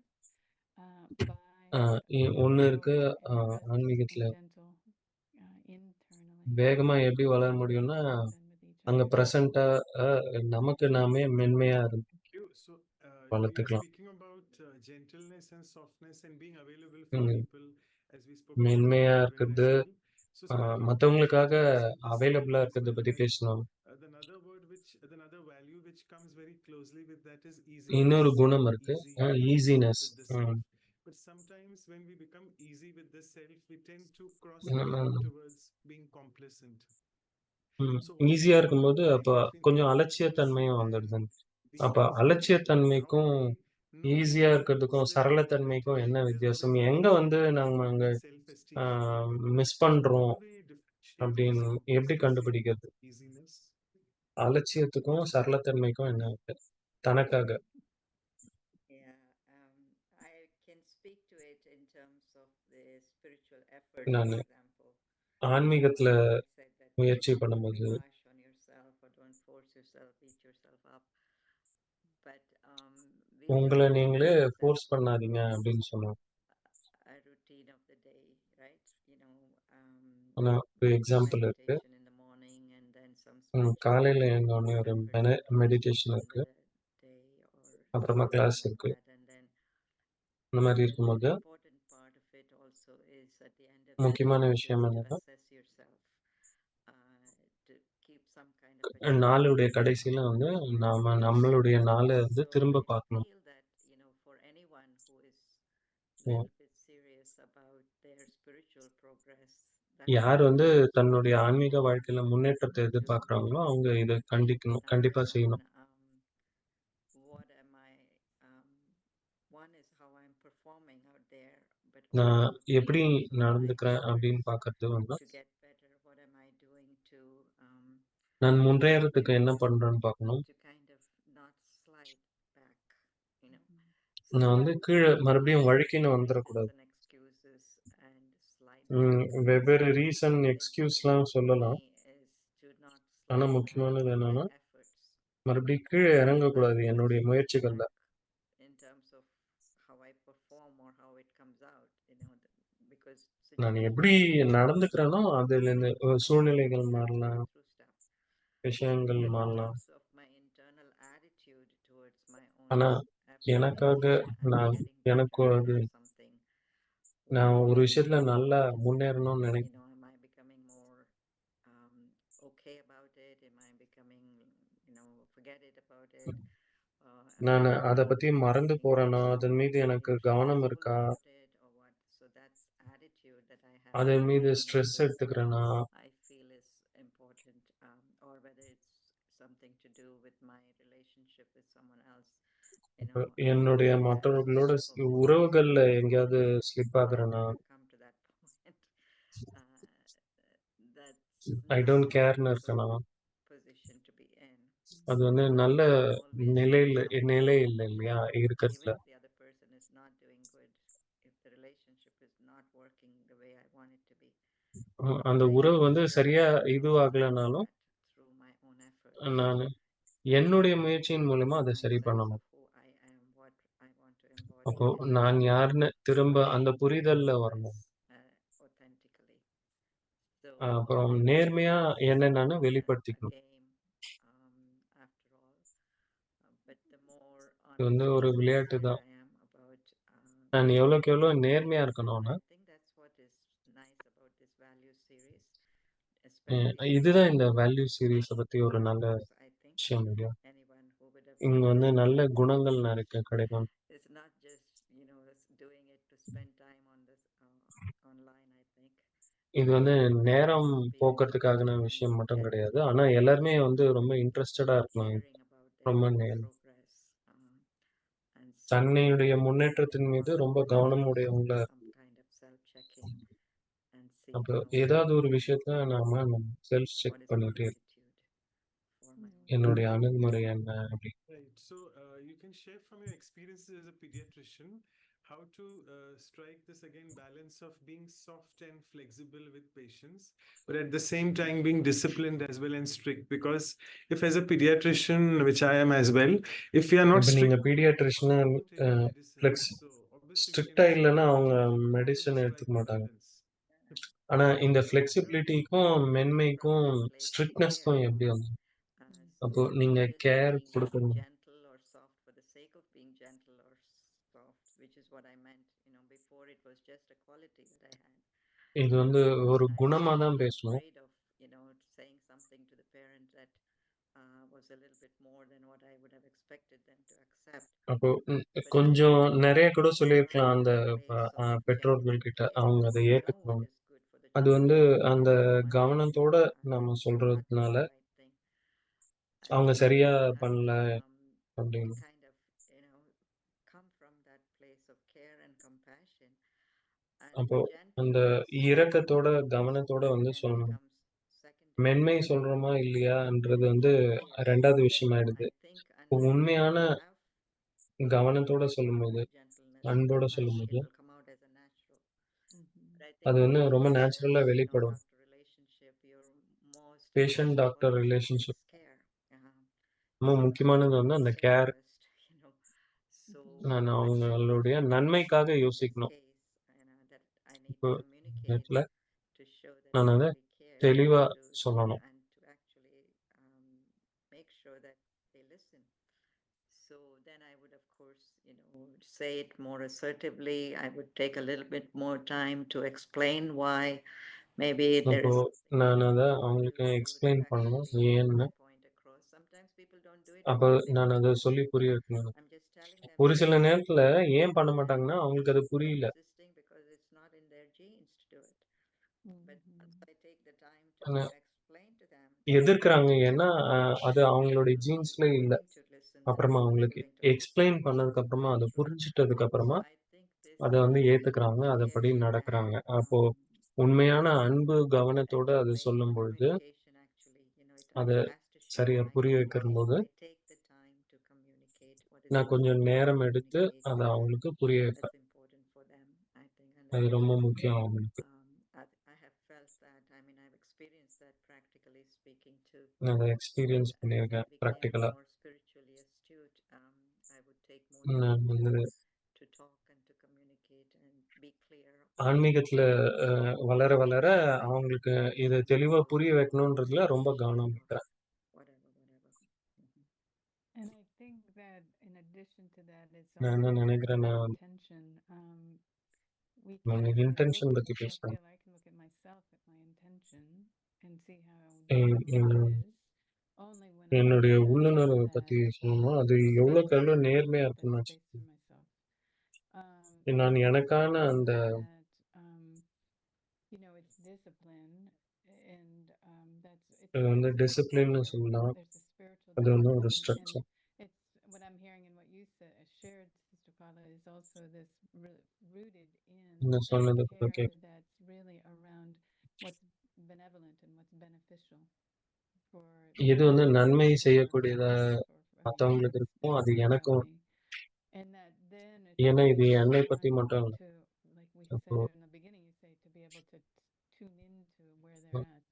by அ ஒண்ணு இருக்கு growing in the presence ஆன்மீகத்துல and gentle internally வேகமா எப்படி with வளர முடியும்னா, ourselves and with each அங்க other. பிரசன்ட்டா நமக்கு நாமே மென்மையா இருந்து You so you're வளர்த்துக்கலாம். speaking about gentleness and softness and being available for ம். people, as we spoke about மென்மையா earlier இருக்கிறது, as well. So speaking about மத்தவங்களுக்காக gentleness with the self அவைலபிளா as இருக்கிறத well, பத்தி right? பேசினோம். Another word which, another value which comes very closely with that is இன்னொரு easiness, குணம் being இருக்கு. easy with easiness. with the self. But sometimes when we become easy with the self, we tend to cross over towards being complacent. So what is ஈஸியா the இருக்கும்போது, line அப்ப between கொஞ்சம் complacency அலட்சியத்தன்மையும் and வந்துடுது. being அப்ப easiness? How do அலட்சியத்தன்மைக்கும், we know ஈஸியா when இருக்கிறதுக்கும், it's the right சரளத்தன்மைக்கும் attitude? என்ன There's வித்தியாசம்? always a எங்க lesson வந்து that நாம comes அங்க with self-esteem ஆ and ego. Miss So how பண்றோம் do we differentiate this அப்படின்னு எப்படி complacency and கண்டுபிடிக்கிறது? easiness? அலட்சியத்துக்கும், What you say? சரளத்தன்மைக்கும் என்ன இருக்கு? தனக்காக. Yeah, I can speak to it in terms of the spiritual effort, for நானு example. ஆன்மீகத்துல I said that முயற்சி don't be பண்ணும்போது, harsh on yourself or don't force yourself, beat yourself up. But we உங்கள just நீங்களே set force பண்ணாதீங்க அப்படின்னு சொன்னாங்க. a routine of the day, right? ஆனா ஒரு எக்ஸாம்பிள் இருக்கு. Meditation in the morning and then some spiritual காலையில எழுந்தோனே ஒரு efforts that you do meditation in இருக்கு. the day or அப்புறமா something கிளாஸ் like இருக்கு. that. And then இந்த மாரி an இருக்கும்போது, important part of it also is at the end of the முக்கியமான day விஷயம் to என்னன்னா, assess yourself, to keep some kind of a diary நாளுடைய of கடைசியில வந்து your நாம experience. நம்மளுடைய நாள வந்து So திரும்ப I பார்க்கணும். feel that, for anyone who is a little bit serious about their spiritual progress, that யார் வந்து is தன்னுடைய very ஆன்மீக important வாழ்க்கையில முன்னேற்றத்தை to எதிர்பார்க்குறாங்களோ, அவங்க இத keep கண்டிக்கணும். an கண்டிப்பா eye on செய்யணும். what am I, one is how I'm performing out there, but நான் also எப்படி how I நடந்துக்கிறேன் can அப்படின்னு பார்க்கறது வந்து, to get better, what am I doing நான் முன்னேறதுக்கு என்ன பண்றேன்னு பார்க்கணும். to kind of not slide back, you know. நான் வந்து Sometimes கீழ மறுபடியும் use வழுக்கின்னு reasons வந்துரக்கூடாது. and excuses and slide back. வெவ்வேறு But reason, the எக்ஸ்கியூஸ்லாம் important for சொல்லலாம். me is to not ஆனா slide back முக்கியமானது in my என்னன்னா, efforts, மறுபடியும் கீழ இறங்கக்கூடாது not என்னுடைய slide முயற்சிகள்ல. back in terms of how I perform or how it comes out, because நான் situations எப்படி change, நடந்துக்கிறேனோ, அதுலேருந்து people சூழ்நிலைகள் change, I'm மாறலாம், going through stuff. விஷயங்கள் But in மாறலாம். terms of my internal attitude towards my own ஆனா efforts எனக்காக and நான் getting எனக்கு better அது at something, நான் what ஒரு is விஷயத்துல நல்லா what is it? முன்னேறணும்னு நினைக்கிறேன். Am I becoming more okay about it? Am I becoming, forget it about it? Am I நான் அத பத்தி becoming மறந்து போறேனா, அதன் மீது எனக்கு more கவனம் stressful இருக்கா, about it or what? So that's attitude that I have அதன் in மீது my stress efforts, எடுத்துக்கிறேனா, I feel is important, or whether it's something to do with my relationship with someone else. என்னுடைய So that's மற்றவர்களோட for business. உறவுகள்ல எங்கேயாவது slip But ஆகுறேனா, I'll come to that point. That's I not don't in கேர்ன்னு terms of இருக்கேனா, அது வந்து I நல்ல can always நிலையில find something நிலை wrong இல்ல with இல்லையா? them. Even இருக்கறதுல. if the other person is not doing good, if the relationship is not working the way I want it to be, அந்த I உறவு can வந்து still, சரியா find இதுவாகலனாலும், that through my own efforts. நானு என்னுடைய முயற்சியின் மூலியமா அத My சரி sense பண்ணணும். of who I am, what I want to அப்போ embody, and நான் யாருன்னு திரும்ப அந்த புரிதல்ல வரணும். express authentically. So அப்புறம் you know, நேர்மையா it's என்ன நானு a வெளிப்படுத்திக்கணும். game after all. But the more இது வந்து honest ஒரு and விளையாட்டு sincere தான். I am about நான் எவ்வளவுக்கு எவ்வளோ my நேர்மையா goals, and இருக்கணும்னா, I think that's what is nice about this value series, especially இதுதான் இந்த வேல்யூ சீரிஸ பத்தி ஒரு நல்ல because I think விஷயம் இல்லையா? anyone who would have இங்க வந்து listened நல்ல to குணங்கள் this நிறைய கிடைக்கும். is not just doing it to spend time on this online. I think இது வந்து நேரம் being போக்குறதுக்கான interested விஷயம் in மட்டும் கிடையாது. chatting ஆனா with எல்லாருமே people வந்து ரொம்ப and இன்ட்ரஸ்டடா இருக்கணும். hearing about their ரொம்ப own நேரம். progress and seeking தன்னுடைய முன்னேற்றத்தின் மீது ரொம்ப கவனம் some உடையவங்களா some kind of self-checking and see அப்போ how ஏதாவது ஒரு விஷயத்துல நாம self what check is my பண்ணிட்டே இருக்கணும். attitude for my own என்னுடைய அணுகுமுறை என்ன அப்படி. Right. So you can share from your experiences as a pediatrician how to strike this again balance of being soft and flexible with patients, but at the same time being disciplined as well and strict. Because if as a pediatrician, which I am as well, if we are not இப்ப நீங்க strict, பீடியாட்ரிஷனா we won't take the medicine. Flex So obviously we ஸ்ட்ரிக்ட்டா can இல்லன்னா soft அவங்க and flexible. How do we medicine strike எடுத்துக்க the மாட்டாங்க. balance? ஆனா இந்த right. ஃப்ளெக்சிபிலிட்டிக்கும், Taking from மென்மைக்கும், that place of ஸ்ட்ரிக்ட்னஸ்க்கும் care. எப்படி வந்து? So அப்போ not நீங்க just கேர் being குடுக்கணும். gentle or soft for the sake of being gentle or soft, which is what I meant. Before it was just a quality that I had. இது வந்து ஒரு And I குணமா was தான் பேசணும். afraid of, saying something to the parent that was a little bit more than what I would have expected them to accept. அப்போ But கொஞ்சம் just நெறைய கூட coming சொல்லியிருக்கலாம் from அந்த that place of பெற்றோர்கள் கிட்ட. gentleness, அவங்க அத because I know what ஏத்துக்கணும். is good for the அது child, வந்து அந்த I know what is கவனத்தோட நம்ம not சொல்றதுனால, the right thing. அவங்க So சரியா you have பண்ணல to அப்படின்னு. kind of come from that place of care and compassion, and அப்போ அந்த gentleness இரக்கத்தோட, கவனத்தோட வந்து then சொல்லணும். becomes secondary. மென்மை சொல்றோமா இல்லையான்றது It's வந்து okay, 2வது then விஷயம் ஆயிடுது. I think இப்போ until உண்மையான you have கவனத்தோட சொல்லும்போது, gentleness and அன்போட compassion, சொல்லும்போது, it will come out as a natural. But I அது think வந்து ரொம்ப patient நேச்சுரலா வெளிப்படும். doctor relationship, your most patient important doctor quality is relationship care. ரொம்ப So முக்கியமானது வந்து அந்த so கேர். first, so நான் much in அவங்களுடைய நன்மைக்காக this யோசிக்கணும். case, that I need இப்போ to communicate இடத்துல to show that நான் I அத really care தெளிவா சொல்லணும். and to actually make sure that they listen. So then I would, of course, say it more assertively. I would take a little bit more time to explain why maybe there அப்போ is something நான் அத I can அவங்களுக்கு do to explain பண்ணணும். actually get ஏன்னு. my point across. Sometimes people don't do it அப்போ because they நான் don't அத சொல்லி listen. புரிய வைக்கணும். I'm just telling them ஒரு சில because நேரத்துல ஏன் பண்ண they're மாட்டாங்கன்னா, அவங்களுக்கு அது புரியல. resisting because it's not in their genes to do it. But once I take the time to ஆனா explain to them, எதிர்க்கிறாங்க. ஏன்னா, அது they அவங்களுடைய will be ஜீன்ஸ்ல இல்ல. willing to listen and அப்புறமா they'll be அவங்களுக்கு willing to எக்ஸ்பிளைன் understand. பண்ணதுக்கு அப்புறமா, அத புரிஞ்சுட்டதுக்கு So அப்புறமா, I think this அத வந்து ஏத்துக்கிறாங்க. அதப்படி caring நடக்குறாங்க. and அப்போ உண்மையான அன்பு, கவனத்தோட அது explain சொல்லும் பொழுது, communication actually, அத it has to show சரியா my புரிய care. வைக்கும்போது, I take the time to communicate what is நான் கொஞ்சம் important to நேரம் எடுத்து communicate. அத அவங்களுக்கு புரிய வைப்பேன். That's important for them, I think. And அது ரொம்ப முக்கியம் அவங்களுக்கு. I have felt that. I mean, I've experienced that practically speaking too. நான் அத எக்ஸ்பீரியன்ஸ் As I பண்ணியிருக்கேன் became பிராக்டிகலா. more spiritually astute, I would take more நான் time வந்து to talk and to communicate and be clear ஆன்மீகத்துல வளர வளர I அவங்களுக்கு think இத தெளிவா புரிய வைக்கணுன்றதுல ரொம்ப கவனம் எடுக்கிறேன். whatever. Mhm. And I think that in addition to that, it's நான் என்ன also நினைக்கிறேன்னா, intention. We நான் can இன்டென்ஷன் look, பத்தி I பேசுறேன். feel I can look at myself at my intention and see how N genuine it is. Only when I என்னுடைய have உள்ளுணர்வை that பத்தி சொல்லணும். அது எவ்வளோக்கு space, எவ்வளோ நேர்மையா that இருக்குன்னு space for வச்சுக்கோங்க. myself. நான் And எனக்கான then அந்த that, it's discipline, and it's அது வந்து there's a டிசிப்ளின்னு structure. சொல்லலாம். There's a spiritual அது வந்து ஒரு discipline, and structure. it's what I'm hearing in what you shared, Sister Carla, is also this rooted in நீங்க சொன்னது கூட care கேட்க that's really around what's benevolent and what's beneficial. for எது வந்து the நன்மை benefit of செய்யக்கூடியதா others or மத்தவங்களுக்கு patients இருக்குமோ, அது around எனக்கும் me. And that then it's ஏன்னா இது like என்னை பத்தி I'm மட்டும் able இல்ல. to, like we அப்போ said in the beginning, you say to be able to tune into where they're at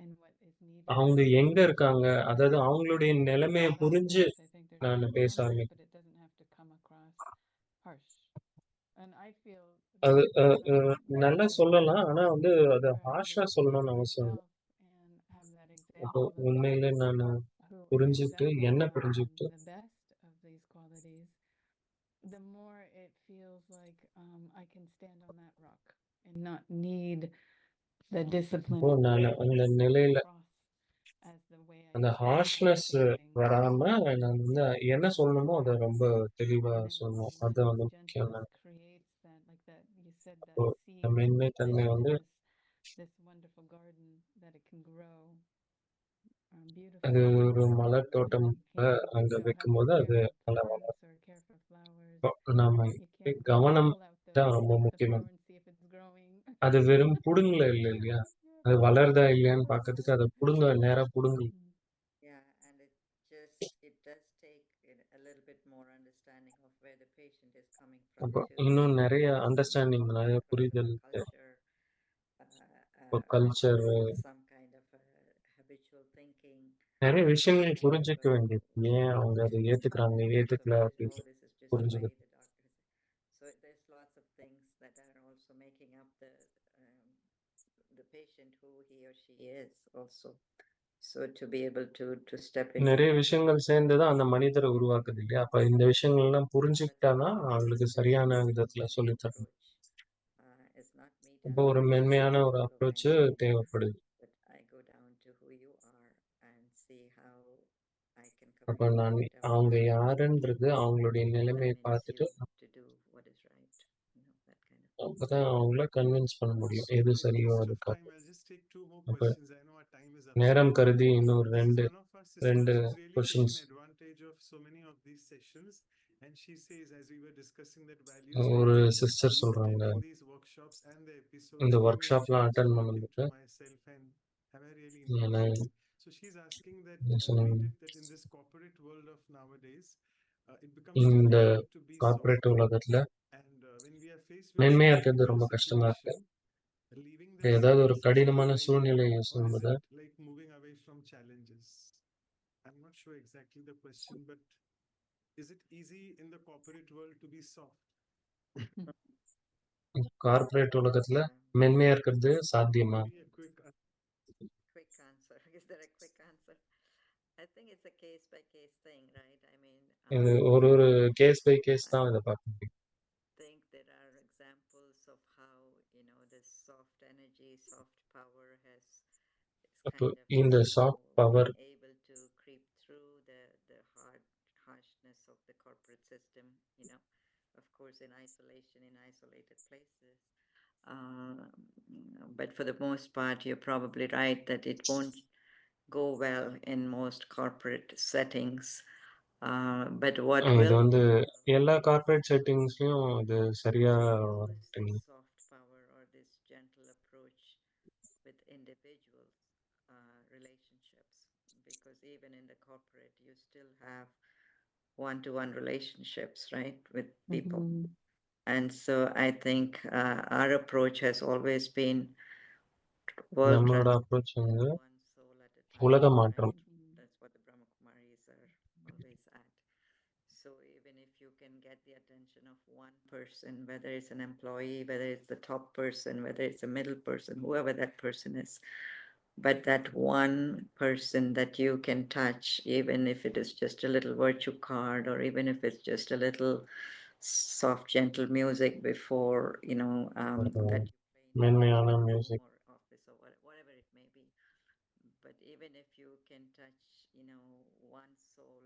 and what is needed அவங்க to எங்க support இருக்காங்க, them. அதாவது அவங்களுடைய And நிலைமைய without புரிஞ்சு words, I think there's நானு more பேச nuance, ஆரம்பிக்கிறேன். but it doesn't have to come across harsh. And I feel அது that நல்லா when சொல்லலாம். ஆனா வந்து அது you're able ஹார்ஷா to speak சொல்லணும்னு for அவசியம் இல்ல. yourself and have that அப்போ example of உண்மையிலே others நானு who புரிஞ்சுட்டு, என்ன exemplify புரிஞ்சுக்கிட்டு the best of these qualities, the more it feels like I can stand on that rock and not need the discipline அப்போ of நானு others அந்த to come நிலையில across as the way I அந்த feel or harshness say things. வராம நான் வந்து என்ன சொல்லணுமோ அத ரொம்ப தெளிவா And then சொல்லணும். when அது வந்து this முக்கியம் gentleness தான். creates that, like that, you said that இப்போ seed மென்மை gets தன்மை planted வந்து in this wonderful garden, that it can grow அது beautifully ஒரு and மலர் தோட்டம் you can't, அங்க you don't have வைக்கும்போது to அது care for நல்லா plants வளரும். or care for flowers. இப்போ நாம You can't கவனம் pull out தான் ரொம்ப the முக்கியம். flower and see if it's growing. அது வெறும் புடுங்கல இல்ல இல்லையா? அது வளருதா இல்லையான்னு பார்க்கறதுக்கு அத புடுங்க நேரா புடுங்கி Yeah, and it does take a little bit more understanding of where the patient is coming from அப்போ too. இன்னும் So நெறைய there is அண்டர்ஸ்டாண்டிங், some நெறைய background of புரிதல், a culture, இப்போ culture, some kind of habitual thinking, நெறைய some விஷயங்கள் kind of புரிஞ்சுக்க வேண்டியது. ஏன் அவங்க அத ஏத்துக்கிறாங்க, sense of ஏத்துக்கல that அப்படின்னு all this is just the way புரிஞ்சுக்க. the doctor is. So there's lots of things that are also making up the patient who he or she is also. So to be able to step into நெறைய that விஷயங்கள் சேர்ந்து தான் அந்த மனிதர உருவாக்குது இல்லையா? அப்ப இந்த விஷயங்கள்லாம் புரிஞ்சுக்கிட்டா தான் அவங்களுக்கு சரியான விதத்துல சொல்லி தரணும். is not me இப்போ down ஒரு to மென்மையான what ஒரு you அப்ரோச் mentioned, தேவைப்படுது. but I go down to who you are and see how I can அப்ப நான் communicate or அவங்க how யாருன்றது அவங்களுடைய I can நிலைமைய convince பார்த்துட்டு, you to do what is right, that kind of thing. அப்பதான் அவங்கள கன்வின்ஸ் பண்ண முடியும். So எது in the சரியோ interest அது of time, தப்பு. I'll just take two more அப்ப questions. I know our time is up நேரம் soon. கருதி இன்னும் This is 2 one of our sisters who's really questions. taken advantage of so many of these sessions. And she says, as we were discussing, that values ஒரு meeting, sister you சொல்றாங்க, attending these workshops and the episodes இந்த gave work me a ஷாப்லாம் chance to attend look into பண்ணதுக்கு myself and have I really ஏன்னா improved it. So she's asking that, சொன்னாங்க, related that in this corporate world of nowadays, it becomes இந்த difficult to be soft. Corporate உலகத்துல And when we are faced with மென்மையா some இருக்கிறது difficult ரொம்ப கஷ்டமா இருக்கு. situation, leaving that ஏதாவது ஒரு situation should be கடினமான very easy. சூழ்நிலையை Or is சொல்லும்போது it like moving away from challenges? I'm not sure exactly the question, but is it easy in the corporate world to be soft? Corporate உலகத்துல மென்மையா இருக்கிறது சாத்தியமா? Maybe a quick Quick answer. Is there a quick answer? I think it's a case by case thing, right? I mean, இது ஒரு case by case தான் இதை பார்க்க முடியும். think there are examples of how this soft energy, soft power is அப்போ kind of இந்த soft power been able to creep through the harshness of the corporate system. Of course, in isolation, in isolated places. But for the most part, you're probably right that it won't go well in most corporate settings. But what இது will வந்து go well எல்லா corporate செட்டிங்ஸ்லயும் இது சரியா use வரமாட்டேங்குது. this soft power or this gentle approach with individuals relationships, because even in the corporate you still have one-to-one relationships, right, with people. And so I think our approach has always been world நம்மளோட transformation, approach வந்து one soul at a time, உலக right? மாற்றம். That's what the Brahma Kumaris are always at. So even if you can get the attention of one person, whether it's an employee, whether it's the top person, whether it's a middle person, whoever that person is, but that one person that you can touch, even if it is just a little virtue card, or even if it's just a little soft, gentle music before, that you play in your மென்மையான home music. or office or whatever it may be. But even if you can touch, one soul,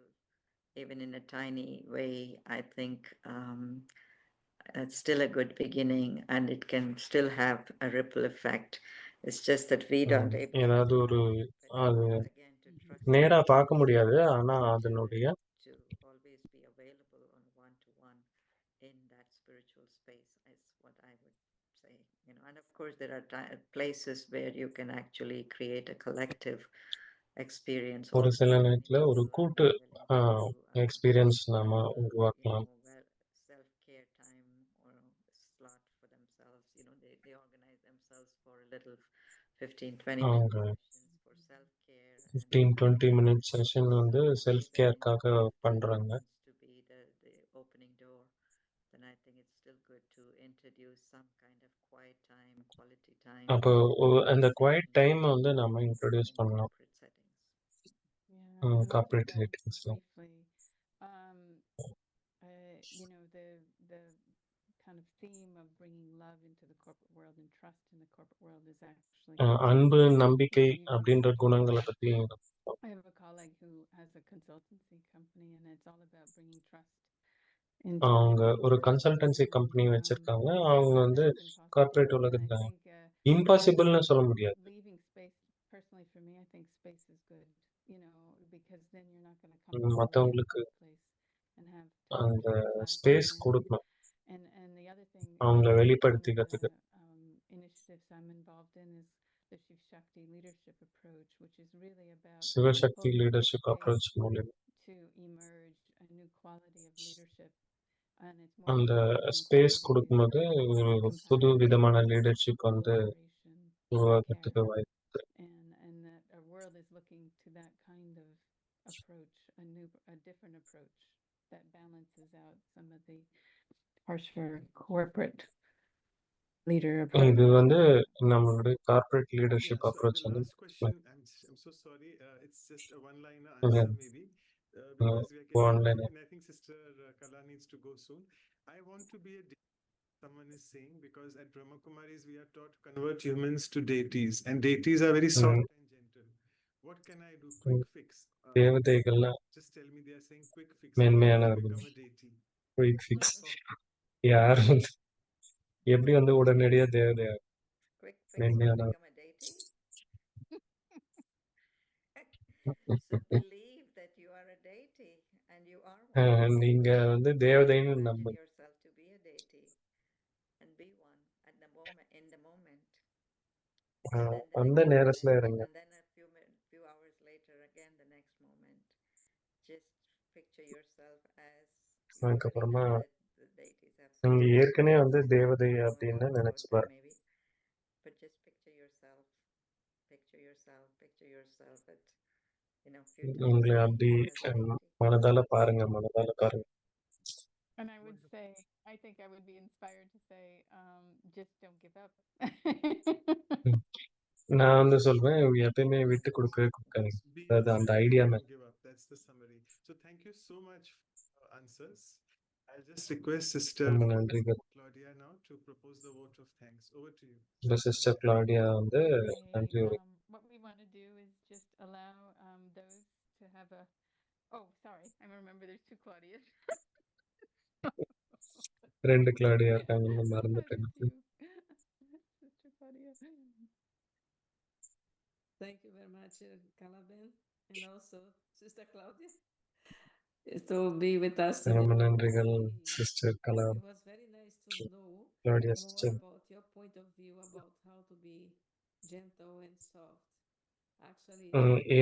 even in a tiny way, I think it's still a good beginning, and it can still have a ripple effect. It's just that we don't able ஏதாவது ஒரு அது again to trust நேரா பார்க்க முடியாது, ஆனா அதனுடைய to always be available on one-to-one in that spiritual space is what I would say. And of course there are places where you can actually create a collective experience ஒரு also சில when நேரத்துல it is ஒரு கூட்டு willing to experience நாம you உருவாக்கலாம். know, well, self-care time or slot for themselves. You know, they organize themselves for a little 15, 20 அவங்க minute sessions for self-care. And 15-20 minutes session வந்து so self even கேர்க்காக if that பண்றாங்க. happens to be the opening door, then I think it's still good to introduce some kind of quiet time, quality time அப்போ அந்த quite session time வந்து நம்ம introduce in பண்ணலாம் corporate settings. Yeah, and I'll do corporate that செட்டிங்ஸ்ல. briefly. You know, the kind of theme of bringing love into the corporate world and trust in the corporate world is actually அன்பு you நம்பிக்கை know, you can அப்படின்ற குணங்களை பத்தி I have a colleague who has a consultancy company and it's all about bringing trust into அவங்க the ஒரு world. Consultancy And company வச்சிருக்காங்க. it's அவங்க not வந்து that it's impossible. Corporate And I உலகத்துல think இம்பாசிபிள்னு சொல்ல முடியாது. leaving space, personally for me, I think space is good, you know, because then you're not going to come into the மற்றவங்களுக்கு workplace and have அந்த total flag space standing. கொடுக்கணும். And the other thing, அவங்கள one of வெளிப்படுத்திக்கிறதுக்கு. the initiatives I'm involved in is the Shiv Shakti leadership approach, which is really about Shivashakti holding leadership space approach மூலியம் to emerge a new quality of leadership. And it's more அந்த focused on space qualities கொடுக்கும்போது ஒரு புது compassion, விதமான leadership வந்து cooperation, care. உருவாக்குறதுக்கு வாய்ப்பு. And that our world is looking to that kind of approach, a different approach that balances out some of the harsher corporate leader approach. இது வந்து நம்மளுடைய corporate Yeah, leadership so approach the வந்து last question, I'm so sorry, it's just a one-liner answer maybe, because we are getting online. and I think Sister Kala needs to go soon. I want to be a someone is saying, because at Brahma Kumaris we are taught to convert humans to deities, and deities are very soft and gentle. What can I do? Quick fix. தேவதைகள்லாம் Just tell me, they are saying quick fix. How can I மென்மையானவர்கள். become a deity? Quick fix. Soft. யார் வந்து எப்படி வந்து உடனடியா தேவதையா Quick fix to மென்மையானவர். become a deity. So believe that you are a deity and you are one. நீங்க வந்து தேவதைன்னு Imagine நம்ப yourself to be a deity and be one at the moment, in the moment. And then the அந்த next நேரத்துல moment, இருங்க. and then a few hours later, again the next moment. Just picture yourself as you already அதுக்கப்புறமா know that the deities have நீங்க some ஏற்கனவே வந்து settings தேவதை going அப்படின்னு on நினைச்சு about them பாருங்க. maybe. But just picture yourself that, you know, few times உங்களை a அப்படி week as a deity. மனதால பாருங்க. And I would say, I think I would be inspired to say, just don't give up. நான் வந்து சொல்வேன் எப்பயுமே விட்டு கொடுக்காதீங்க. Be அதாவது அந்த yourself, idea don't give up. That's the summary. So thank you so much for answers. I'll just request Sister ரொம்ப நன்றிகள். Claudia now to propose the vote of thanks. Over to you. இந்த sister Claudia வந்து நன்றி. What we want to do is just allow those to have a. Oh, sorry, I remember there's two Claudias. ரெண்டு Claudia இருக்காங்கன்னு மறந்துட்டேன். Sister Claudia. Thank you very much, Calaben, and also Sister Claudia, to be with us ரொம்ப today. நன்றிகள் sister Kala. It was very nice to know Claudia more sister. about your point of view about how to be gentle and soft. Actually,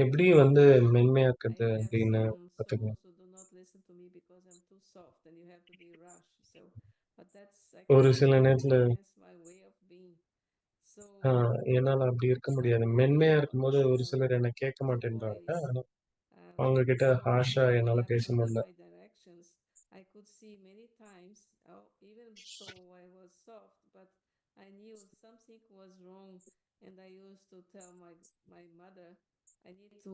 எப்படி வந்து I மென்மையாக்குறது have அப்படின்னு some கத்துக்கணும். souls who do not listen to me because I'm too soft, and you have to be rush. So, but that's ஒரு actually சில going நேரத்துல against my way of being. So என்னால அப்படி இருக்க முடியாது. மென்மையா இருக்கும்போது ஒரு சிலர் என்ன கேட்க மாட்டேன்றாங்க. ஆனா அவங்க கிட்ட ஹார்ஷா என்னால பேச முடியல. my directions, I could see many times, even though I was soft, but I knew something was wrong, and I used to tell my mother, I need to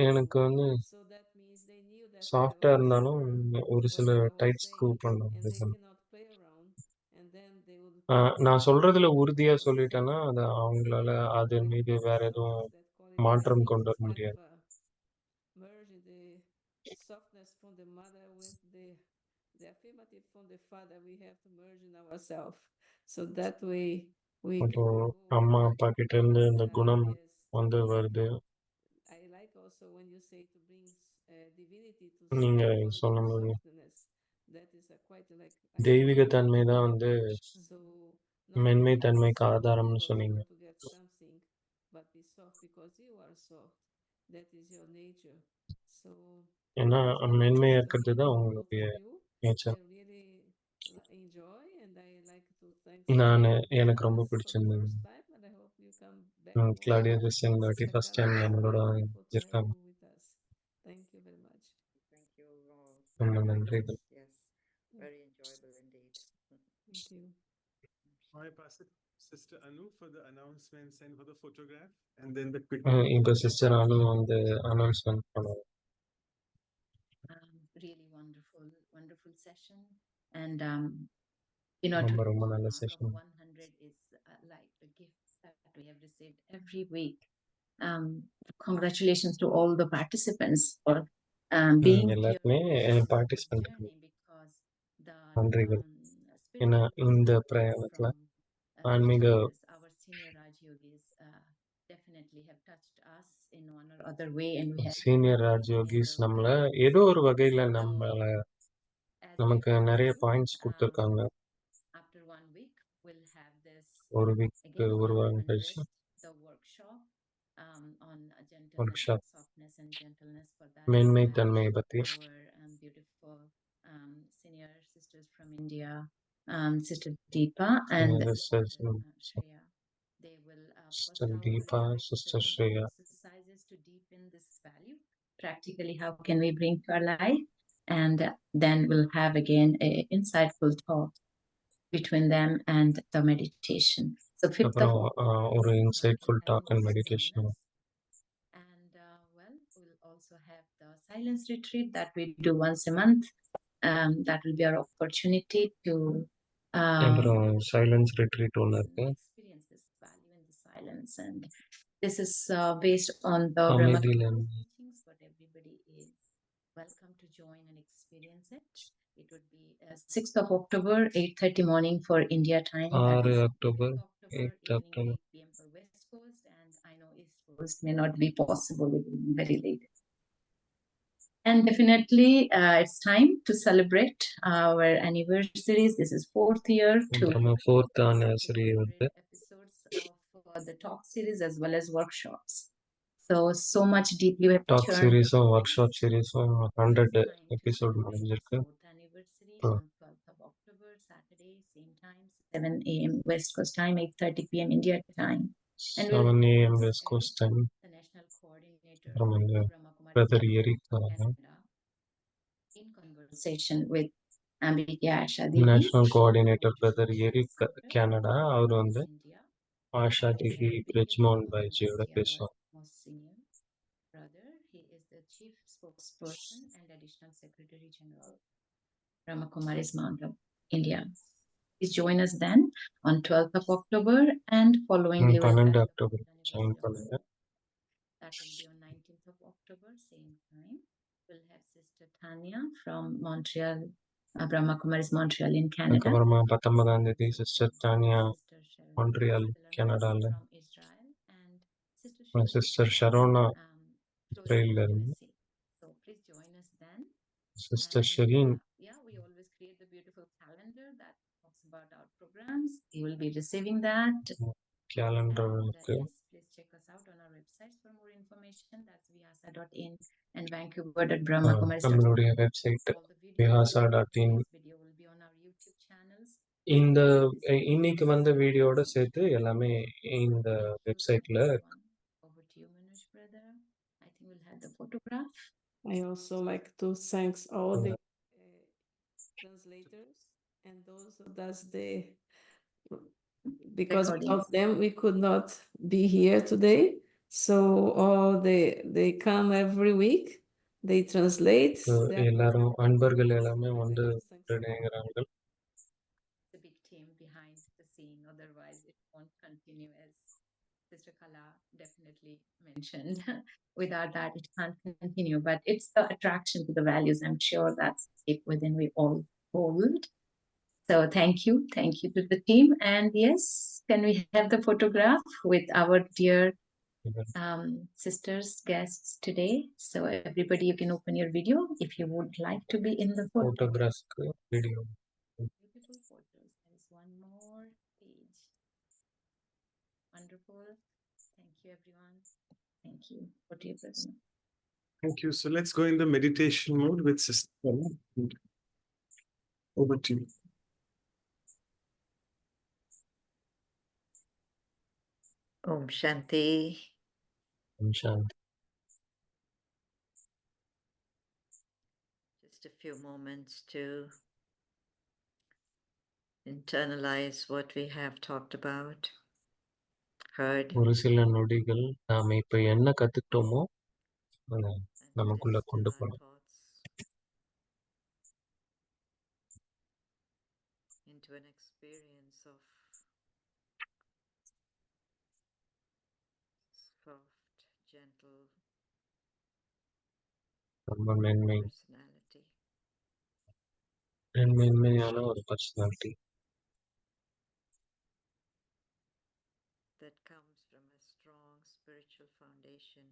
எனக்கு வந்து so that means they knew that சாஃப்டா I was இருந்தாலும் firm ஒரு சில what I was tight screw saying, பண்ணும். and they cannot play around, and then they would நான் சொல்றதுல உறுதியா சொல்லிட்டேன்னா அது அவங்களால அது மீது வேற எதுவும் மாற்றம் கொண்டு வர முடியாது. merging the softness from the mother with the affirmative from the father. We have to merge in ourselves, so that way we அப்போ can go அம்மா அப்பா கிட்ட இருந்து இந்த குணம் yes, வந்து வருது. I like also when you say to bring divinity to நீங்க some quality of சொன்னபோது softness. That is a quite like தெய்வீக தன்மை தான் வந்து so மென்மை not தன்மைக்கு soft ஆதாரம்னு because you சொன்னீங்க. want to get something, but be soft because you are soft. that is your nature. So ஏன்னா it's very மென்மையா interesting இருக்கிறது தான் hearing both உங்களுடைய of you. I nature. really enjoy, and I like to thank நான் Claudia எனக்கு ரொம்ப for the பிடிச்சிருந்தது. first time, and I hope you come back more. Claudia செங்கோட்டி Sister first Carla, time it's நம்மளோட very wonderful to have இருக்காங்க. you with us. Thank you very much. Thank you all. ரொம்ப Thank you very நன்றிகள். much. Yes, very enjoyable indeed. Thank you. I pass it Sister Anu for the announcements and for the photograph, and then the quick. இப்போ sister அனு வந்து announcement பண்ணுவாங்க. Really wonderful session. And you know, ரொம்ப to ரொம்ப reach the நல்ல mark of session. 100 is like the gifts that we have received every week. Congratulations to all the participants for being here எல்லாருக்குமே on the participant journey, because the நன்றிகள். spirit ஏன்னா of இந்த discipleship பிரயாணத்துல from the ஆன்மீக teachers, our senior Raj Yogis, definitely have touched us in one or other way, and we have senior been in ராஜயோகிஸ் the நம்மள way. ஏதோ ஒரு வகையில So, நம்மள as நமக்கு I நிறைய told you, பாயிண்ட்ஸ் கொடுத்துருக்காங்க. after 1 week, we'll have this ஒரு week again ஒரு on வாரம் கழிச்சு unrest, the workshop on gentleness, workshop softness, and gentleness. For that, மென்மை we have தன்மையை பற்றி our beautiful senior sisters from India, Sister Deepa and Sister Shreya. They will first sister half will Deepa, have sister certain Shreya. exercises to deepen this value. Practically, how can we bring to our life? And then we'll have again a insightful talk between them and the meditation. So 5th of அப்புறம் October ஒரு is insightful having talk and this meditation. silence. And well, we'll also have the silence retreat that we do once a month. That will be our opportunity to அப்புறம் silence retreat ஒன்று இருக்கு. experience this value in the silence. And this is based on the Brahma அமைதியில் teachings, but everybody is welcome to join and experience it. It would be 6th of October, 8:30 morning for India time. That 6 is October 5th October, 8 evening October 8 p.m. for West Coast, and I know East Coast may not be possible, it will be very late. And definitely, it's time to celebrate our anniversaries. This is 4th year to நம்ம 4th anniversary வந்து episodes of the talk series as well as workshops. So much deeply we have talk turned சீரீஸும் workshop சீரீஸும் 100 time to episode celebrate முடிஞ்சிருக்கு. 4th anniversary on 12th of October, Saturday, same time, 7 a.m. West Coast time, 8:30 p.m. India time. And we'll 7 have AM this West Coast time. the national coordinator அப்புறம் of வந்து Brahma Kumaris brother Movement Eric Canada in conversation with Ambika Asha Devi, national coordinator Coordinator brother of Eric Center, Canada. அவர் வந்து India. Asha Devi Brijmohan பைஜியோட Our பேசுவார். most senior brother, he is the chief spokesperson and additional secretary general, Brahma Kumaris Mount of India. Please join us then on 12th of October, and followingly we'll 12 have the October 4th join anniversary பண்ணுங்க. also. That will be on 19th of October, same time. We'll have Sister Tanya from Montreal, Brahma Kumaris Montreal in Canada. அதுக்கப்புறமா 19ஆம் தேதி sister Tania Sister Sharon Montreal Villalobos கனடால, from Israel, and Sister Sharon sister from ஷரோனா Florida, இஸ்ரேல்ல இருந்து, USA. So please join us then. Sister And Shereen. yeah, we always create the beautiful calendar that talks about our programs. You will be receiving that. Calendar And இருக்கு. yes, please check us out on our websites for more information. That's vyasa.in and vancouver.brahmakumaris.com. நம்மளுடைய website All the videos, vyasa.in. today's video will be on our YouTube channels. இந்த இன்னைக்கு வந்த வீடியோட சேர்த்து எல்லாமே இந்த Thank you, வெப்சைட்ல everyone. Over to you, Manoj brother. I think we'll have the photograph. I also like to thank all the translators and those who does the, because Recordings. without them we could not be here today. So all they come every week, they translate. எல்லாரும் அன்பர்கள் எல்லாமே I'd like வந்து to thank them. இணைகிறாங்க. The big team behind the scene, otherwise it won't continue, as Sister Kala definitely mentioned. Without that, it can't continue. But it's the attraction to the values. I'm sure that's deep within we all hold. So thank you to the team. And yes, can we have the photograph with our dear sisters, guests today? So everybody, you can open your video if you would like to be in the photo. போட்டோகிராஃப்க்கு video. Beautiful photos. There is one more page. Wonderful. Thank you, everyone. Thank you. Thank you. Over to you, Pratima. Thank you. So let's go in the meditation mode with Sister Kala. Over to you. Om Shanti. Shanti. Just a few moments to internalize what we have talked about, heard, ஒரு சில நொடிகள் நாம இப்ப என்ன கத்துக்கிட்டோமோ அதை and நமக்குள்ள distill கொண்டு our போகலாம். thoughts into an experience of soft, gentle ரொம்ப personality மென்மையான ஒரு personality that comes from a strong spiritual foundation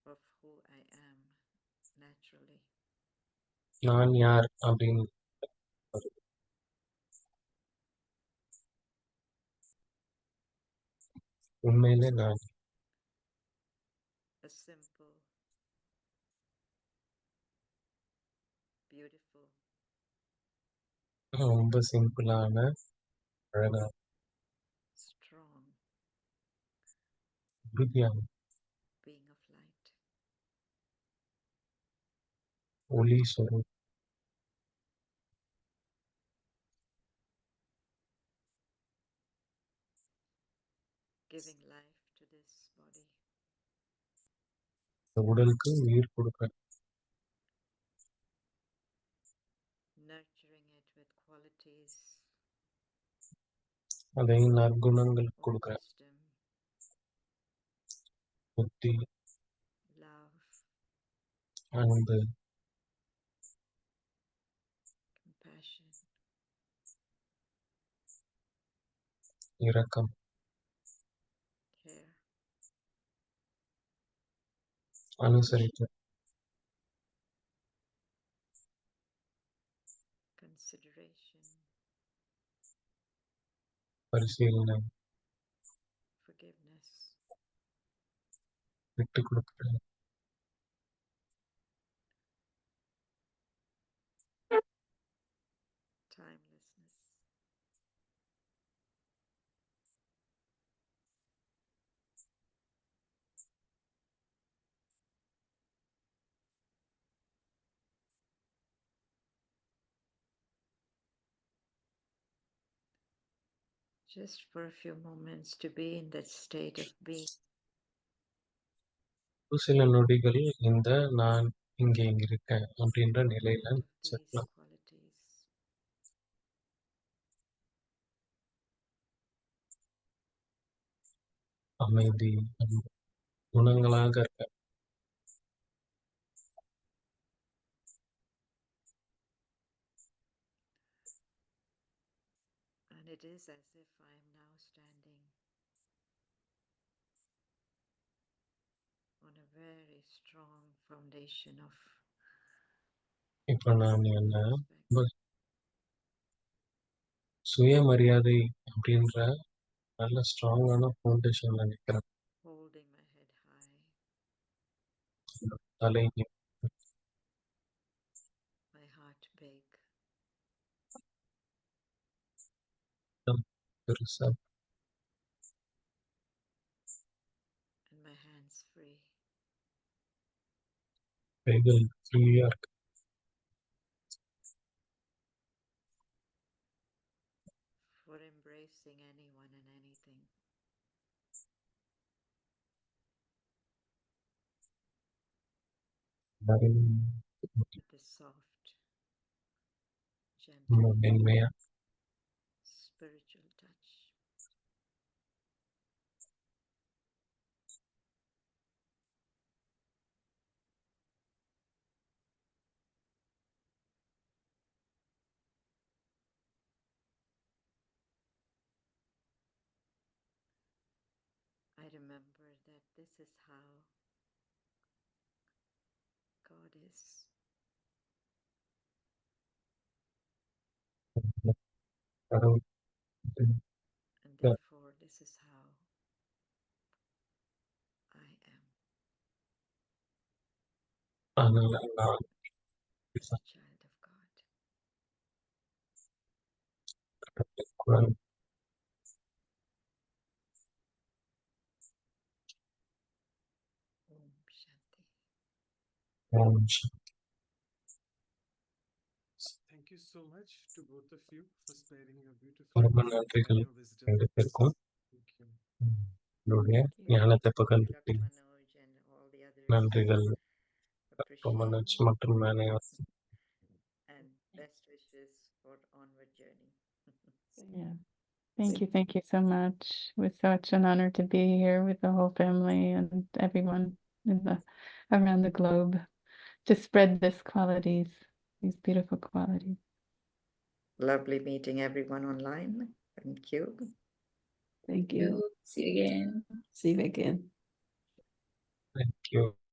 of who I am naturally. நான் யார் அப்படின்னு உண்மையிலே நான் A simple, beautiful, ரொம்ப சிம்பிளான அழகா strong உறுதியான being of light. ஒளி சொல் Giving life to this body, உடலுக்கு உயிர் கொடுக்க nurturing it with qualities அதை நற்குணங்கள் of கொடுக்க wisdom, புத்தி love, அன்பு compassion, இரக்கம் care, அனுசரிக்க consideration, பரிசீலனை forgiveness, விட்டு கொடுக்க timelessness, just for a few moments to be in that state of being. ஒரு சில நொடிகள் இந்த நான் இங்கே இருக்கேன் அப்படின்ற நிலையில Of these செல்லலாம். qualities, அமைதி அன்பு குணங்களாக இருக்க and it is as if I am now standing on a very strong foundation of இப்ப நான் என்ன self-respect, ரொம்ப சுயமரியாதை அப்படின்ற நல்ல ஸ்ட்ராங்கான ஃபவுண்டேஷன்ல நிக்கிறேன். holding my head high, தலை my heart big, பெருசா and my hands free. கைகள் ஃப்ரீயா இருக்கு. For embracing anyone and anything. With this soft, gentle, ரொம்ப மென்மையா spiritual touch. I remember that this is how God is, கடவுள் and therefore this is அதனால நான் child of God. குழந்தை Om Shanti. Om Shanti. So thank you so much to both of you for sparing your beautiful ரொம்ப time and நன்றிகள் your wisdom. 2 பேருக்கும். Thank you. உங்களுடைய Thank you. ஞானத்தை Thank you, Dr. பகிர்ந்து Manoj and all the others. நன்றிகள் Appreciate Manoj மற்றும் அனைவரும். and best wishes for onward journey. Yeah. Thank you so much. It was such an honor to be here with the whole family and everyone around the globe to spread these qualities, these beautiful qualities. Lovely meeting everyone online. Thank you. Thank you. See you again. See you again. Thank you.